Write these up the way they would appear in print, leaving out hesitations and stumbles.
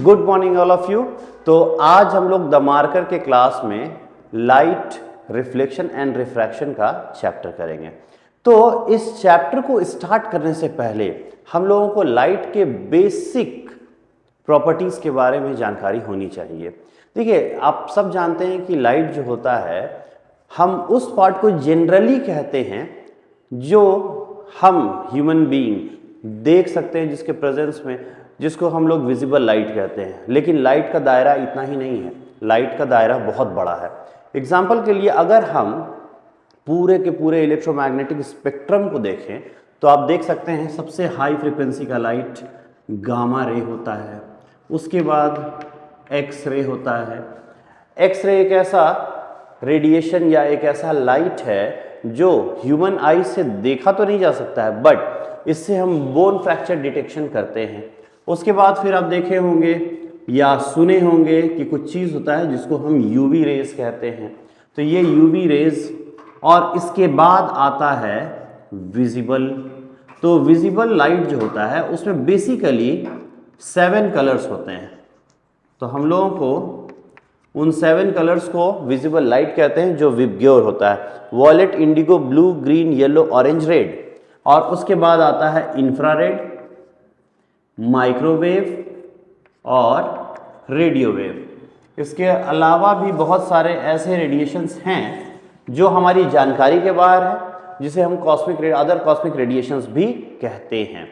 Good morning all of you. तो आज हम लोग द मार्कर के क्लास में लाइट रिफ्लेक्शन एंड रिफ्रैक्शन का चैप्टर करेंगे। तो इस चैप्टर को स्टार्ट करने से पहले हम लोगों को लाइट के बेसिक प्रॉपर्टीज के बारे में जानकारी होनी चाहिए। देखिए, आप सब जानते हैं कि लाइट जो होता है, हम उस पार्ट को जनरली कहते हैं जो हम ह्यूमन बीइंग देख सकते हैं, जिसके प्रेजेंस में, जिसको हम लोग विजिबल लाइट कहते हैं। लेकिन लाइट का दायरा इतना ही नहीं है, लाइट का दायरा बहुत बड़ा है। एग्जाम्पल के लिए अगर हम पूरे के पूरे इलेक्ट्रोमैग्नेटिक स्पेक्ट्रम को देखें तो आप देख सकते हैं सबसे हाई फ्रीक्वेंसी का लाइट गामा रे होता है, उसके बाद एक्स रे होता है। एक्स रे एक ऐसा रेडिएशन या एक ऐसा लाइट है जो ह्यूमन आई से देखा तो नहीं जा सकता है, बट इससे हम बोन फ्रैक्चर डिटेक्शन करते हैं। उसके बाद फिर आप देखे होंगे या सुने होंगे कि कुछ चीज़ होता है जिसको हम यूवी रेज कहते हैं। तो ये यूवी रेज, और इसके बाद आता है विजिबल। तो विजिबल लाइट जो होता है उसमें बेसिकली 7 कलर्स होते हैं। तो हम लोगों को उन 7 कलर्स को विजिबल लाइट कहते हैं, जो विबग्योर होता है, violet, indigo, blue, green, yellow, orange, red. और उसके बाद आता है इंफ्रारेड, माइक्रोवेव और रेडियो वेव। इसके अलावा भी बहुत सारे ऐसे रेडिएशंस हैं जो हमारी जानकारी के बाहर है, जिसे हम अदर कॉस्मिक रेडिएशंस भी कहते हैं।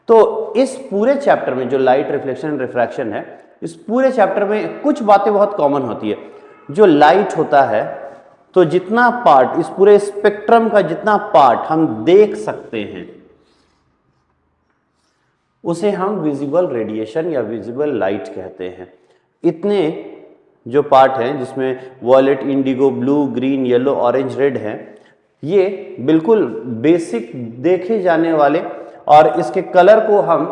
तो इस पूरे चैप्टर में जो लाइट रिफ्लेक्शन एंड रिफ्रैक्शन है, इस पूरे चैप्टर में कुछ बातें बहुत कॉमन होती है। जो लाइट होता है, तो जितना पार्ट, इस पूरे स्पेक्ट्रम का जितना पार्ट हम देख सकते हैं उसे हम विजिबल रेडिएशन या विजिबल लाइट कहते हैं। इतने जो पार्ट हैं, जिसमें violet, indigo, blue, green, yellow, orange, red हैं, ये बिल्कुल बेसिक देखे जाने वाले और इसके कलर को हम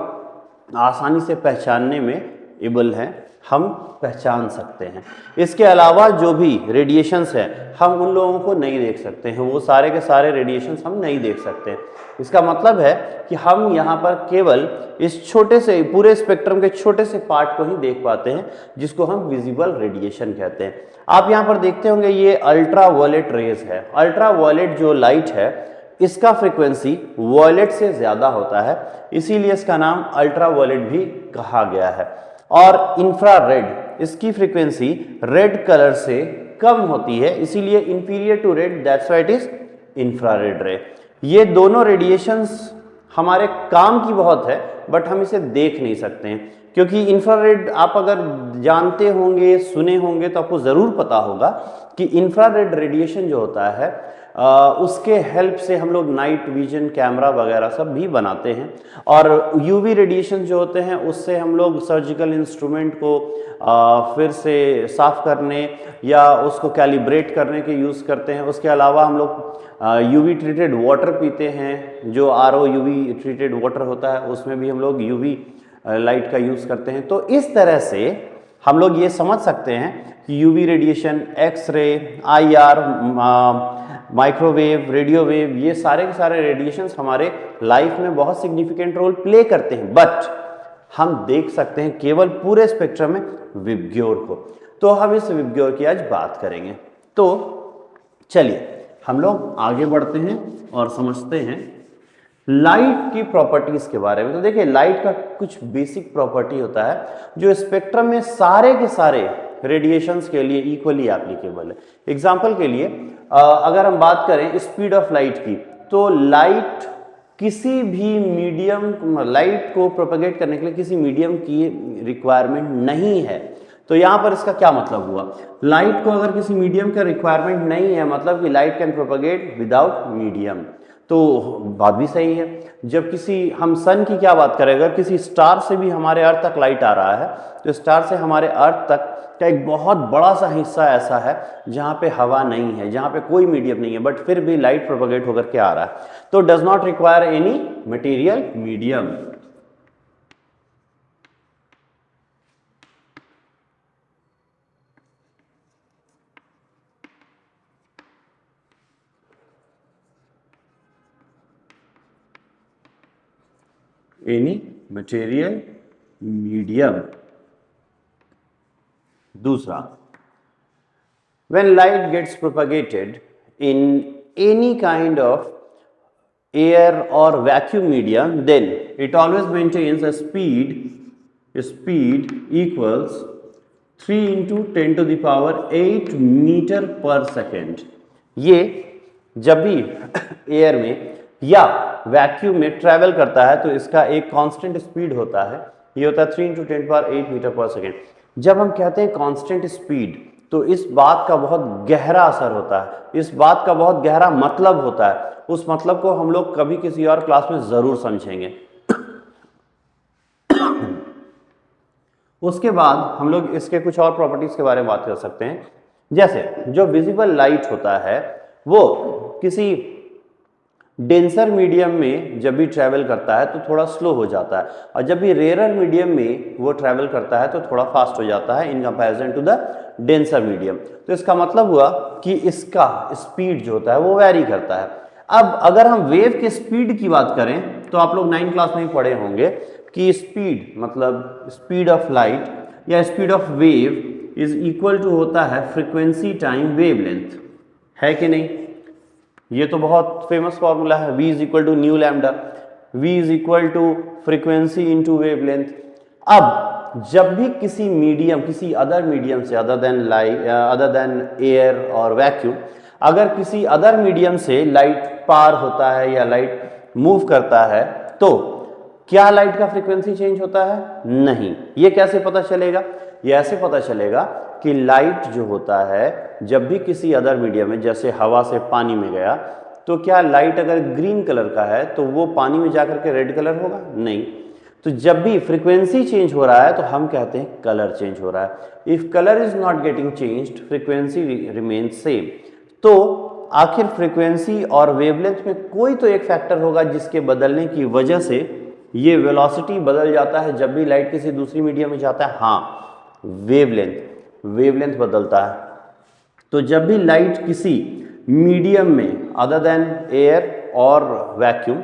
आसानी से पहचानने में एबल हैं, हम पहचान सकते हैं। इसके अलावा जो भी रेडिएशंस हैं, हम उन लोगों को नहीं देख सकते हैं, वो सारे के सारे रेडिएशंस हम नहीं देख सकते हैं। इसका मतलब है कि हम यहाँ पर केवल इस छोटे से, पूरे स्पेक्ट्रम के छोटे से पार्ट को ही देख पाते हैं, जिसको हम विजिबल रेडिएशन कहते हैं। आप यहाँ पर देखते होंगे ये अल्ट्रा वायलेट रेज है। अल्ट्रा वायलेट जो लाइट है, इसका फ्रीक्वेंसी वॉयलेट से ज्यादा होता है, इसीलिए इसका नाम अल्ट्रा वायलेट भी कहा गया है। और इंफ्रारेड, इसकी फ्रीक्वेंसी रेड कलर से कम होती है, इसीलिए inferior to red, that's why it is infrared ray. ये दोनों रेडिएशंस हमारे काम की बहुत है, बट हम इसे देख नहीं सकते हैं, क्योंकि इंफ्रारेड आप अगर जानते होंगे, सुने होंगे, तो आपको ज़रूर पता होगा कि इंफ्रारेड रेडिएशन जो होता है उसके हेल्प से हम लोग नाइट विजन कैमरा वगैरह सब भी बनाते हैं। और यूवी रेडिएशन जो होते हैं, उससे हम लोग सर्जिकल इंस्ट्रूमेंट को फिर से साफ करने या उसको कैलिब्रेट करने के यूज़ करते हैं। उसके अलावा हम लोग यूवी ट्रीटेड वाटर पीते हैं, जो आरओ यूवी ट्रीटेड वाटर होता है, उसमें भी हम लोग यूवी लाइट का यूज़ करते हैं। तो इस तरह से हम लोग ये समझ सकते हैं कि UV radiation, X ray, IR, microwave, radio wave, ये सारे के सारे रेडिएशंस हमारे लाइफ में बहुत सिग्निफिकेंट रोल प्ले करते हैं, बट हम देख सकते हैं केवल पूरे स्पेक्ट्रम में विबग्योर को। तो हम इस विबग्योर की आज बात करेंगे। तो चलिए हम लोग आगे बढ़ते हैं और समझते हैं लाइट की प्रॉपर्टीज के बारे में। तो देखिए, लाइट का कुछ बेसिक प्रॉपर्टी होता है जो स्पेक्ट्रम में सारे के सारे रेडिएशंस के लिए इक्वली एप्लीकेबल है। एग्जांपल के लिए अगर हम बात करें स्पीड ऑफ लाइट की, तो लाइट किसी भी मीडियम, लाइट को प्रोपेगेट करने के लिए किसी मीडियम की रिक्वायरमेंट नहीं है। तो यहाँ पर इसका क्या मतलब हुआ? लाइट को अगर किसी मीडियम का रिक्वायरमेंट नहीं है, मतलब कि light can propagate without medium, तो बात भी सही है। जब किसी, हम सन की क्या बात करें, अगर किसी स्टार से भी हमारे अर्थ तक लाइट आ रहा है, तो स्टार से हमारे अर्थ तक का एक बहुत बड़ा सा हिस्सा ऐसा है जहाँ पे हवा नहीं है, जहाँ पे कोई मीडियम नहीं है, बट फिर भी लाइट प्रोपेगेट होकर के आ रहा है। तो does not require any material medium. Any material medium. दूसरा, when light gets propagated in any kind of air or vacuum medium, then it always maintains a speed equals 3 into 10 to the power 8 metre पर second. ये जब भी air में या vacuum में travel करता है तो इसका एक कांस्टेंट स्पीड होता है, ये होता है 3 into 10 to the power 8 metre पर सेकेंड। जब हम कहते हैं कांस्टेंट स्पीड तो इस बात का बहुत गहरा असर होता है, इस बात का बहुत गहरा मतलब होता है, उस मतलब को हम लोग कभी किसी और क्लास में जरूर समझेंगे। उसके बाद हम लोग इसके कुछ और प्रॉपर्टीज के बारे में बात कर सकते हैं, जैसे जो विजिबल लाइट होता है वो किसी डेंसर मीडियम में जब भी ट्रैवल करता है तो थोड़ा स्लो हो जाता है, और जब भी रेयर मीडियम में वो ट्रैवल करता है तो थोड़ा फास्ट हो जाता है in comparison to the denser medium. तो इसका मतलब हुआ कि इसका स्पीड जो होता है वो वैरी करता है। अब अगर हम वेव के स्पीड की बात करें तो आप लोग 9th क्लास में ही पढ़े होंगे कि स्पीड मतलब स्पीड ऑफ लाइट या speed of wave is equal to होता है फ्रीक्वेंसी टाइम वेवलेंथ, है कि नहीं? ये तो बहुत फेमस फॉर्मूला है, v is equal to nu lambda, v is equal to frequency into wavelength. अब जब भी किसी मीडियम, किसी अदर मीडियम से अदर देन एयर और वैक्यूम, अगर किसी अदर मीडियम से लाइट पार होता है या लाइट मूव करता है तो क्या लाइट का फ्रीक्वेंसी चेंज होता है? नहीं। ये कैसे पता चलेगा? ये ऐसे पता चलेगा कि लाइट जो होता है जब भी किसी अदर मीडियम में, जैसे हवा से पानी में गया, तो क्या लाइट अगर ग्रीन कलर का है तो वो पानी में जाकर के रेड कलर होगा? नहीं। तो जब भी फ्रीक्वेंसी चेंज हो रहा है तो हम कहते हैं कलर चेंज हो रहा है। If colour is not getting changed, frequency remains same. तो आखिर फ्रीक्वेंसी और वेवलेंथ में कोई तो एक फैक्टर होगा जिसके बदलने की वजह से ये वेलोसिटी बदल जाता है जब भी लाइट किसी दूसरी मीडियम में जाता है। हाँ, वेवलेंथ बदलता है। तो जब भी लाइट किसी मीडियम में अदर देन एयर और वैक्यूम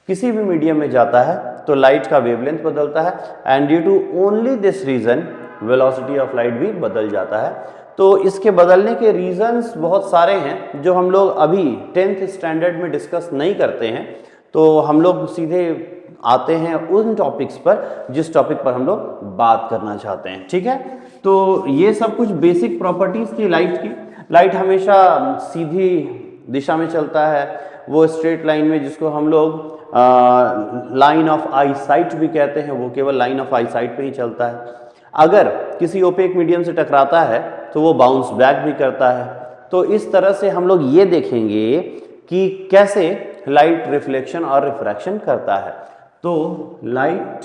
किसी भी मीडियम में जाता है तो लाइट का वेवलेंथ बदलता है, and due to only this reason velocity of light भी बदल जाता है। तो इसके बदलने के रीजंस बहुत सारे हैं जो हम लोग अभी 10th स्टैंडर्ड में डिस्कस नहीं करते हैं, तो हम लोग सीधे आते हैं उन टॉपिक्स पर जिस टॉपिक पर हम लोग बात करना चाहते हैं। ठीक है, तो ये सब कुछ बेसिक प्रॉपर्टीज थी लाइट की। लाइट हमेशा सीधी दिशा में चलता है, वो स्ट्रेट लाइन में, जिसको हम लोग लाइन ऑफ आई साइट भी कहते हैं, वो केवल लाइन ऑफ आई साइट पे ही चलता है। अगर किसी ओपेक मीडियम से टकराता है तो वो बाउंस बैक भी करता है। तो इस तरह से हम लोग ये देखेंगे कि कैसे लाइट रिफ्लेक्शन और रिफ्रैक्शन करता है। तो लाइट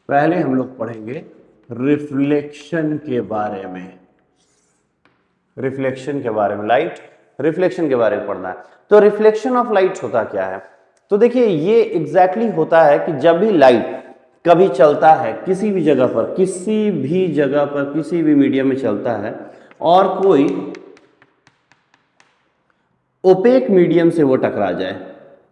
पहले हम लोग पढ़ेंगे रिफ्लेक्शन के बारे में, लाइट रिफ्लेक्शन के बारे में पढ़ना है। तो रिफ्लेक्शन ऑफ लाइट होता क्या है? तो देखिए, ये एग्जैक्टली होता है कि जब भी लाइट कभी चलता है किसी भी जगह पर, किसी भी मीडियम में चलता है और कोई ओपेक मीडियम से वो टकरा जाए।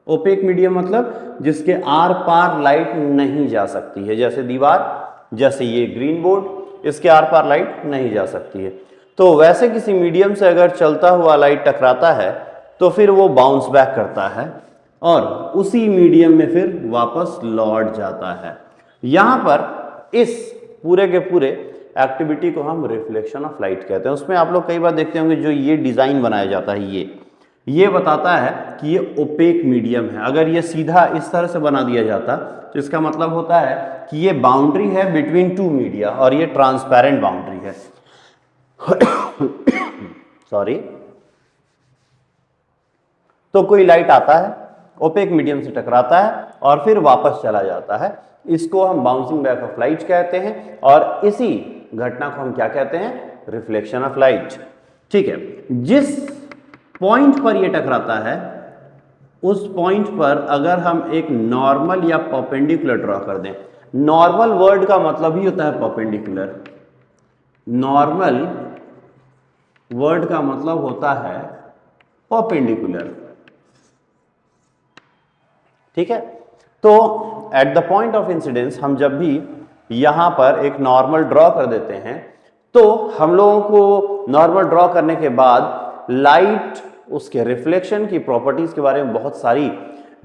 ओपेक मीडियम मतलब जिसके आर पार लाइट नहीं जा सकती है, जैसे दीवार, जैसे ये ग्रीन बोर्ड, इसके आर पार लाइट नहीं जा सकती है। तो वैसे किसी मीडियम से अगर चलता हुआ लाइट टकराता है तो फिर वो बाउंस बैक करता है और उसी मीडियम में फिर वापस लौट जाता है। यहाँ पर इस पूरे के पूरे एक्टिविटी को हम रिफ्लेक्शन ऑफ लाइट कहते हैं। उसमें आप लोग कई बार देखते होंगे जो ये डिज़ाइन बनाया जाता है, ये बताता है कि ये ओपेक मीडियम है। अगर ये सीधा इस तरह से बना दिया जाता तो इसका मतलब होता है कि ये बाउंड्री है बिटवीन टू मीडिया और ये ट्रांसपेरेंट बाउंड्री है। सॉरी। तो कोई लाइट आता है, ओपेक मीडियम से टकराता है और फिर वापस चला जाता है, इसको हम बाउंसिंग बैक ऑफ लाइट कहते हैं और इसी घटना को हम क्या कहते हैं? Reflection of light. ठीक है, जिस पॉइंट पर यह टकराता है उस पॉइंट पर अगर हम एक नॉर्मल या परपेंडिकुलर ड्रॉ कर दें, नॉर्मल वर्ड का मतलब ही होता है परपेंडिकुलर, नॉर्मल वर्ड का मतलब होता है परपेंडिकुलर। ठीक है, तो eight the point of incidence हम जब भी यहाँ पर एक नॉर्मल ड्रॉ कर देते हैं तो हम लोगों को नॉर्मल ड्रॉ करने के बाद लाइट, उसके रिफ्लेक्शन की प्रॉपर्टीज के बारे में बहुत सारी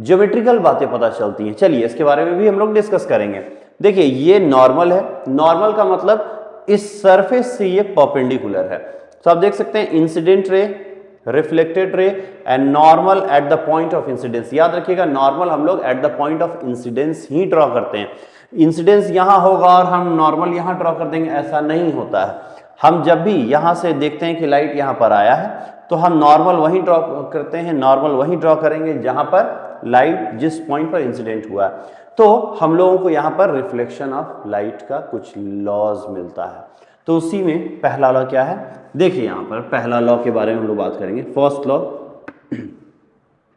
ज्योमेट्रिकल बातें पता चलती हैं। चलिए इसके बारे में भी हम लोग डिस्कस करेंगे। देखिए ये नॉर्मल है, नॉर्मल का मतलब इस सरफेस से ये परपेंडिकुलर है। तो आप देख सकते हैं incident ray, reflected ray and normal at the point of incidence. याद रखिएगा नॉर्मल हम लोग eight the point of incidence he draw करते हैं। इंसिडेंस यहां होगा और हम नॉर्मल यहां ड्रॉ कर देंगे, ऐसा नहीं होता है। हम जब भी यहां से देखते हैं कि लाइट यहां पर आया है तो हम नॉर्मल वहीं ड्रॉ करते हैं, नॉर्मल वहीं ड्रॉ करेंगे जहां पर लाइट जिस पॉइंट पर इंसिडेंट हुआ है। तो हम लोगों को यहां पर रिफ्लेक्शन ऑफ लाइट का कुछ लॉज मिलता है। तो उसी में पहला लॉ क्या है, देखिए यहां पर पहला लॉ के बारे में हम लोग बात करेंगे। फर्स्ट लॉ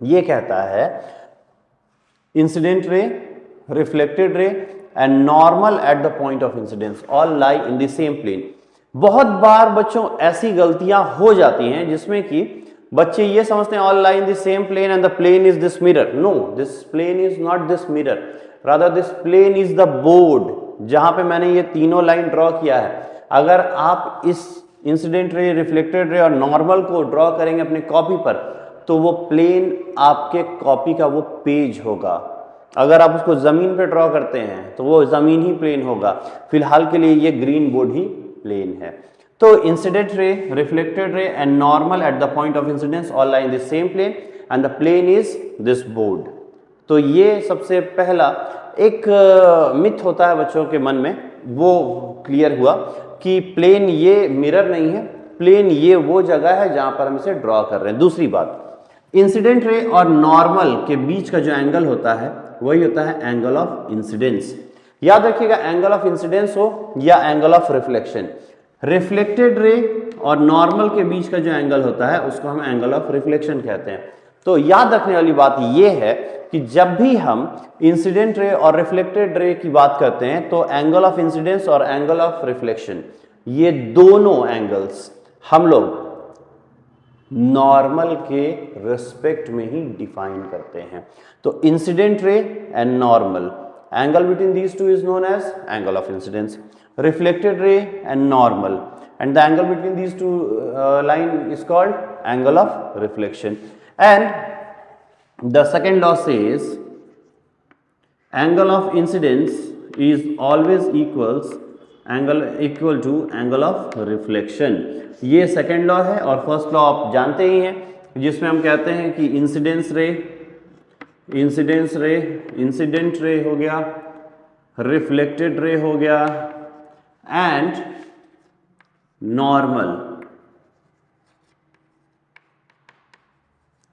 ये कहता है incident ray, reflected ray and normal at the point of incidence all lie in the same plane. बहुत बार बच्चों ऐसी गलतियां हो जाती हैं जिसमें कि बच्चे ये समझते हैं all lie in the same plane and the plane is this mirror. No, this plane is not this mirror, rather this plane is the board जहां पे मैंने ये तीनों लाइन ड्रॉ किया है। अगर आप इस इंसिडेंट रे, रिफ्लेक्टेड रे और नॉर्मल को ड्रॉ करेंगे अपने कॉपी पर तो वो प्लेन आपके कॉपी का वो पेज होगा। अगर आप उसको जमीन पे ड्रॉ करते हैं तो वो जमीन ही प्लेन होगा। फिलहाल के लिए ये ग्रीन बोर्ड ही प्लेन है। तो incident ray, reflected ray and normal at the point of incidence all lie in the same plane and the plane is this board. तो ये सबसे पहला एक मिथ होता है बच्चों के मन में, वो क्लियर हुआ कि प्लेन ये मिरर नहीं है, प्लेन ये वो जगह है जहां पर हम इसे ड्रॉ कर रहे हैं। दूसरी बात, इंसिडेंट रे और नॉर्मल के बीच का जो एंगल होता है वही होता है एंगल ऑफ इंसिडेंस। याद रखिएगा एंगल ऑफ इंसिडेंस हो या angle of reflection, reflected ray और नॉर्मल के बीच का जो एंगल होता है उसको हम एंगल ऑफ रिफ्लेक्शन कहते हैं। तो याद रखने वाली बात यह है कि जब भी हम इंसिडेंट रे और रिफ्लेक्टेड रे की बात करते हैं तो एंगल ऑफ इंसिडेंस और एंगल ऑफ रिफ्लेक्शन ये दोनों एंगल्स हम लोग नॉर्मल के रिस्पेक्ट में ही डिफाइन करते हैं। तो incident ray and normal, angle between these two is known as angle of incidence. Reflected ray and normal and the angle between these two line is called angle of reflection. And the second law says angle of incidence is always equal to angle of reflection. ये second law है और first law आप जानते ही हैं जिसमें हम कहते हैं कि इंसिडेंट रे हो गया, रिफ्लेक्टेड रे हो गया and normal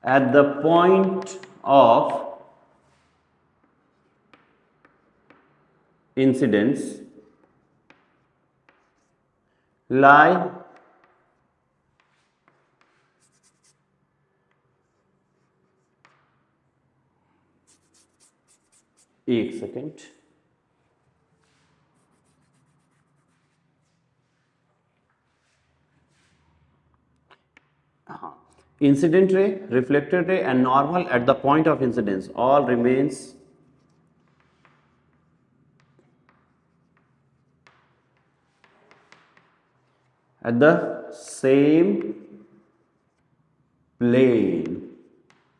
at the point of incidence lie एक second, incident ray, reflected ray and normal at the point of incidence all remains at the same plane।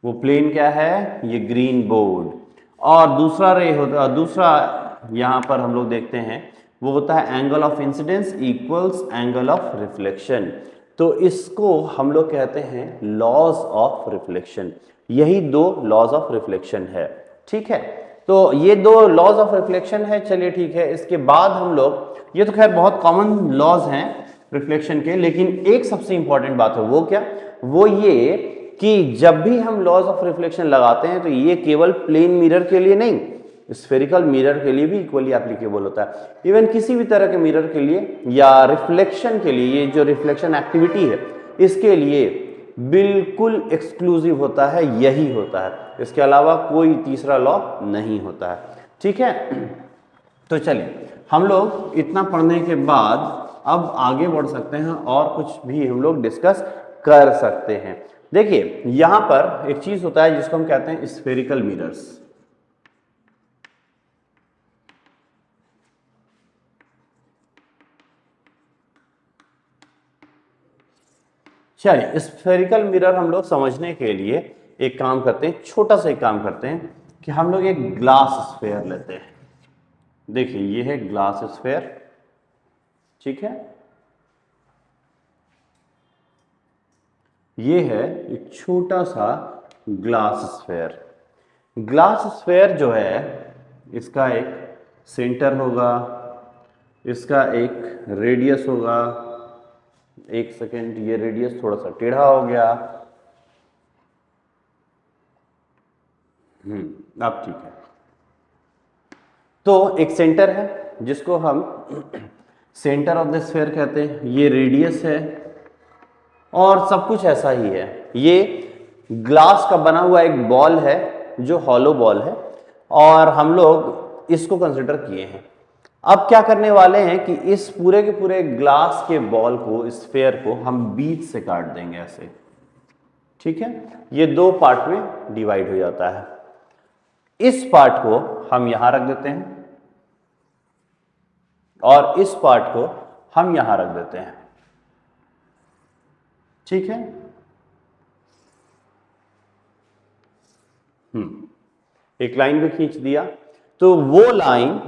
वो प्लेन क्या है, ये green board. और दूसरा रे होता, दूसरा यहां पर हम लोग देखते हैं वो होता है angle of incidence equals angle of reflection. तो इसको हम लोग कहते हैं लॉज ऑफ रिफ्लेक्शन। यही दो लॉज ऑफ रिफ्लेक्शन है, ठीक है। तो ये दो लॉज ऑफ रिफ्लेक्शन है। चलिए ठीक है, इसके बाद हम लोग, ये तो खैर बहुत कॉमन लॉज हैं रिफ्लेक्शन के, लेकिन एक सबसे इंपॉर्टेंट बात है वो क्या, वो ये कि जब भी हम लॉज ऑफ रिफ्लेक्शन लगाते हैं तो ये केवल प्लेन मिरर के लिए नहीं, स्फेरिकल मिरर के लिए भी इक्वली एप्लीकेबल होता है। इवन किसी भी तरह के मिरर के लिए या रिफ्लेक्शन के लिए, ये जो रिफ्लेक्शन एक्टिविटी है इसके लिए बिल्कुल एक्सक्लूसिव होता है, यही होता है। इसके अलावा कोई तीसरा लॉ नहीं होता है, ठीक है। तो चलिए हम लोग इतना पढ़ने के बाद अब आगे बढ़ सकते हैं और कुछ भी हम लोग डिस्कस कर सकते हैं। देखिए यहां पर एक चीज होता है जिसको हम कहते हैं स्फेरिकल मिरर्स। चलिए स्फेरिकल मिरर हम लोग समझने के लिए एक काम करते हैं, छोटा सा एक काम करते हैं कि हम लोग एक ग्लास स्फेयर लेते हैं। देखिए ये है ग्लास स्फेयर, ठीक है, ये है एक छोटा सा ग्लास स्फेयर। ग्लास स्फेयर जो है इसका एक सेंटर होगा, इसका एक रेडियस होगा। एक सेकेंड, ये रेडियस थोड़ा सा टेढ़ा हो गया। अब ठीक है। तो एक सेंटर है जिसको हम सेंटर ऑफ द स्फेयर कहते हैं, ये रेडियस है और सब कुछ ऐसा ही है। ये ग्लास का बना हुआ एक बॉल है जो हॉलो बॉल है और हम लोग इसको कंसिडर किए हैं। अब क्या करने वाले हैं कि इस पूरे के पूरे ग्लास के बॉल को, स्फेयर को हम बीच से काट देंगे ऐसे, ठीक है। ये दो पार्ट में डिवाइड हो जाता है। इस पार्ट को हम यहां रख देते हैं और इस पार्ट को हम यहां रख देते हैं, ठीक है। एक लाइन भी खींच दिया। तो वो लाइन,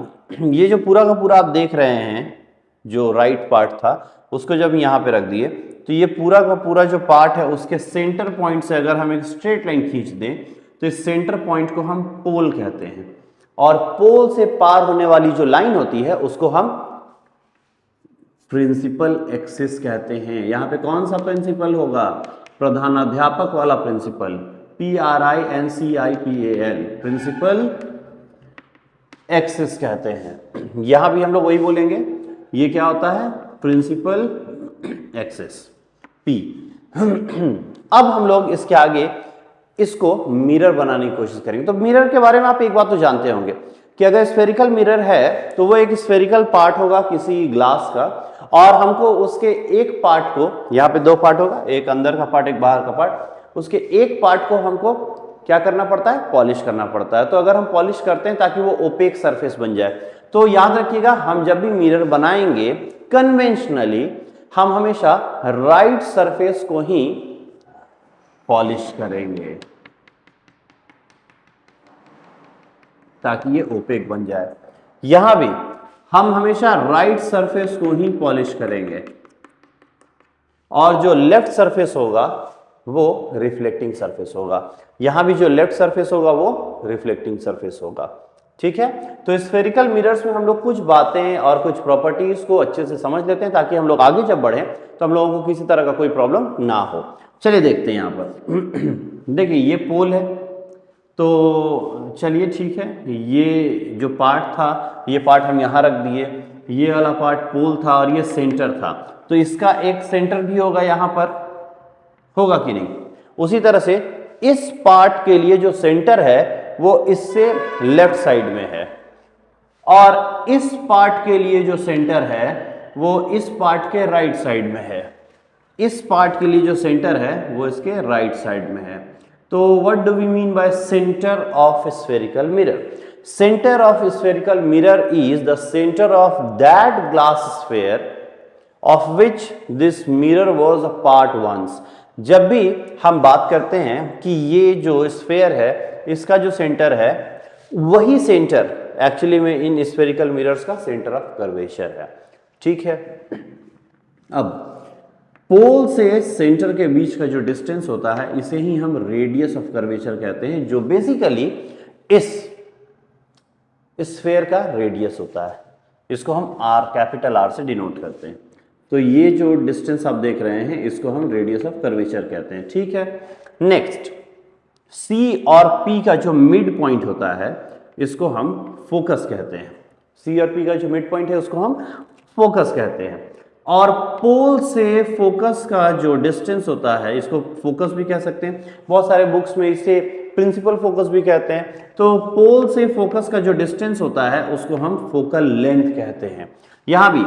ये जो पूरा का पूरा आप देख रहे हैं जो राइट पार्ट था, उसको जब यहां पे रख दिए तो ये पूरा का पूरा जो पार्ट है उसके सेंटर पॉइंट से अगर हम एक स्ट्रेट लाइन खींच दें तो इस सेंटर पॉइंट को हम पोल कहते हैं और पोल से पार होने वाली जो लाइन होती है उसको हम प्रिंसिपल एक्सिस कहते हैं। यहां पे कौन सा प्रिंसिपल होगा? प्रधानाध्यापक वाला प्रिंसिपल, PRINCIPAL, प्रिंसिपल एक्सिस कहते हैं। यहां भी हम लोग वही बोलेंगे, ये क्या होता है? Principal axis P। अब हम लोग इसके आगे इसको मिरर बनाने की कोशिश करेंगे। तो मिरर के बारे में आप एक बात तो जानते होंगे कि अगर स्फेरिकल मिरर है तो वो एक स्फेरिकल पार्ट होगा किसी ग्लास का और हमको उसके एक पार्ट को, यहाँ पे दो पार्ट होगा, एक अंदर का पार्ट एक बाहर का पार्ट, उसके एक पार्ट को हमको क्या करना पड़ता है? पॉलिश करना पड़ता है। तो अगर हम पॉलिश करते हैं ताकि वो ओपेक सरफेस बन जाए, तो याद रखिएगा हम जब भी मिरर बनाएंगे कन्वेंशनली हम हमेशा राइट सरफेस को ही पॉलिश करेंगे ताकि ये ओपेक बन जाए। यहां भी हम हमेशा राइट सरफेस को ही पॉलिश करेंगे और जो लेफ्ट सरफेस होगा वो रिफ्लेक्टिंग सरफेस होगा। यहां भी जो लेफ्ट सरफेस होगा वो रिफ्लेक्टिंग सरफेस होगा, ठीक है। तो स्फेरिकल मिरर्स में हम लोग कुछ बातें और कुछ प्रॉपर्टीज को अच्छे से समझ लेते हैं ताकि हम लोग आगे जब बढ़ें तो हम लोगों को किसी तरह का कोई प्रॉब्लम ना हो। चलिए देखते हैं यहां पर। देखिए ये पोल है, तो चलिए ठीक है, ये जो पार्ट था ये पार्ट हम यहां रख दिए, ये वाला पार्ट पोल था और ये सेंटर था, तो इसका एक सेंटर भी होगा यहां पर, होगा कि नहीं? उसी तरह से इस पार्ट के लिए जो सेंटर है वो इससे लेफ्ट साइड में है और इस पार्ट के लिए जो सेंटर है वो इस पार्ट के राइट साइड में है। इस पार्ट के लिए जो सेंटर है वो इसके राइट साइड में है। तो what do we mean by centre of spherical mirror? Centre of spherical mirror is the centre of that glass sphere of which this mirror was a part once. जब भी हम बात करते हैं कि ये जो स्फेयर है इसका जो सेंटर है वही सेंटर एक्चुअली में इन स्फेरिकल मिरर्स का सेंटर ऑफ कर्वेचर है, ठीक है। अब पोल से सेंटर के बीच का जो डिस्टेंस होता है इसे ही हम रेडियस ऑफ कर्वेचर कहते हैं, जो बेसिकली इस स्फेयर का रेडियस होता है। इसको हम R, कैपिटल R से डिनोट करते हैं। तो ये जो डिस्टेंस आप देख रहे हैं इसको हम रेडियस ऑफ कर्वेचर कहते हैं, ठीक है। नेक्स्ट, C और P का जो मिड पॉइंट होता है इसको हम फोकस कहते हैं। C और P का जो मिड पॉइंट है उसको हम फोकस कहते हैं। और पोल से फोकस का जो डिस्टेंस होता है इसको फोकस भी कह सकते हैं, बहुत सारे बुक्स में इसे प्रिंसिपल फोकस भी कहते हैं। तो पोल से फोकस का जो डिस्टेंस होता है उसको हम फोकल लेंथ कहते हैं। यहां भी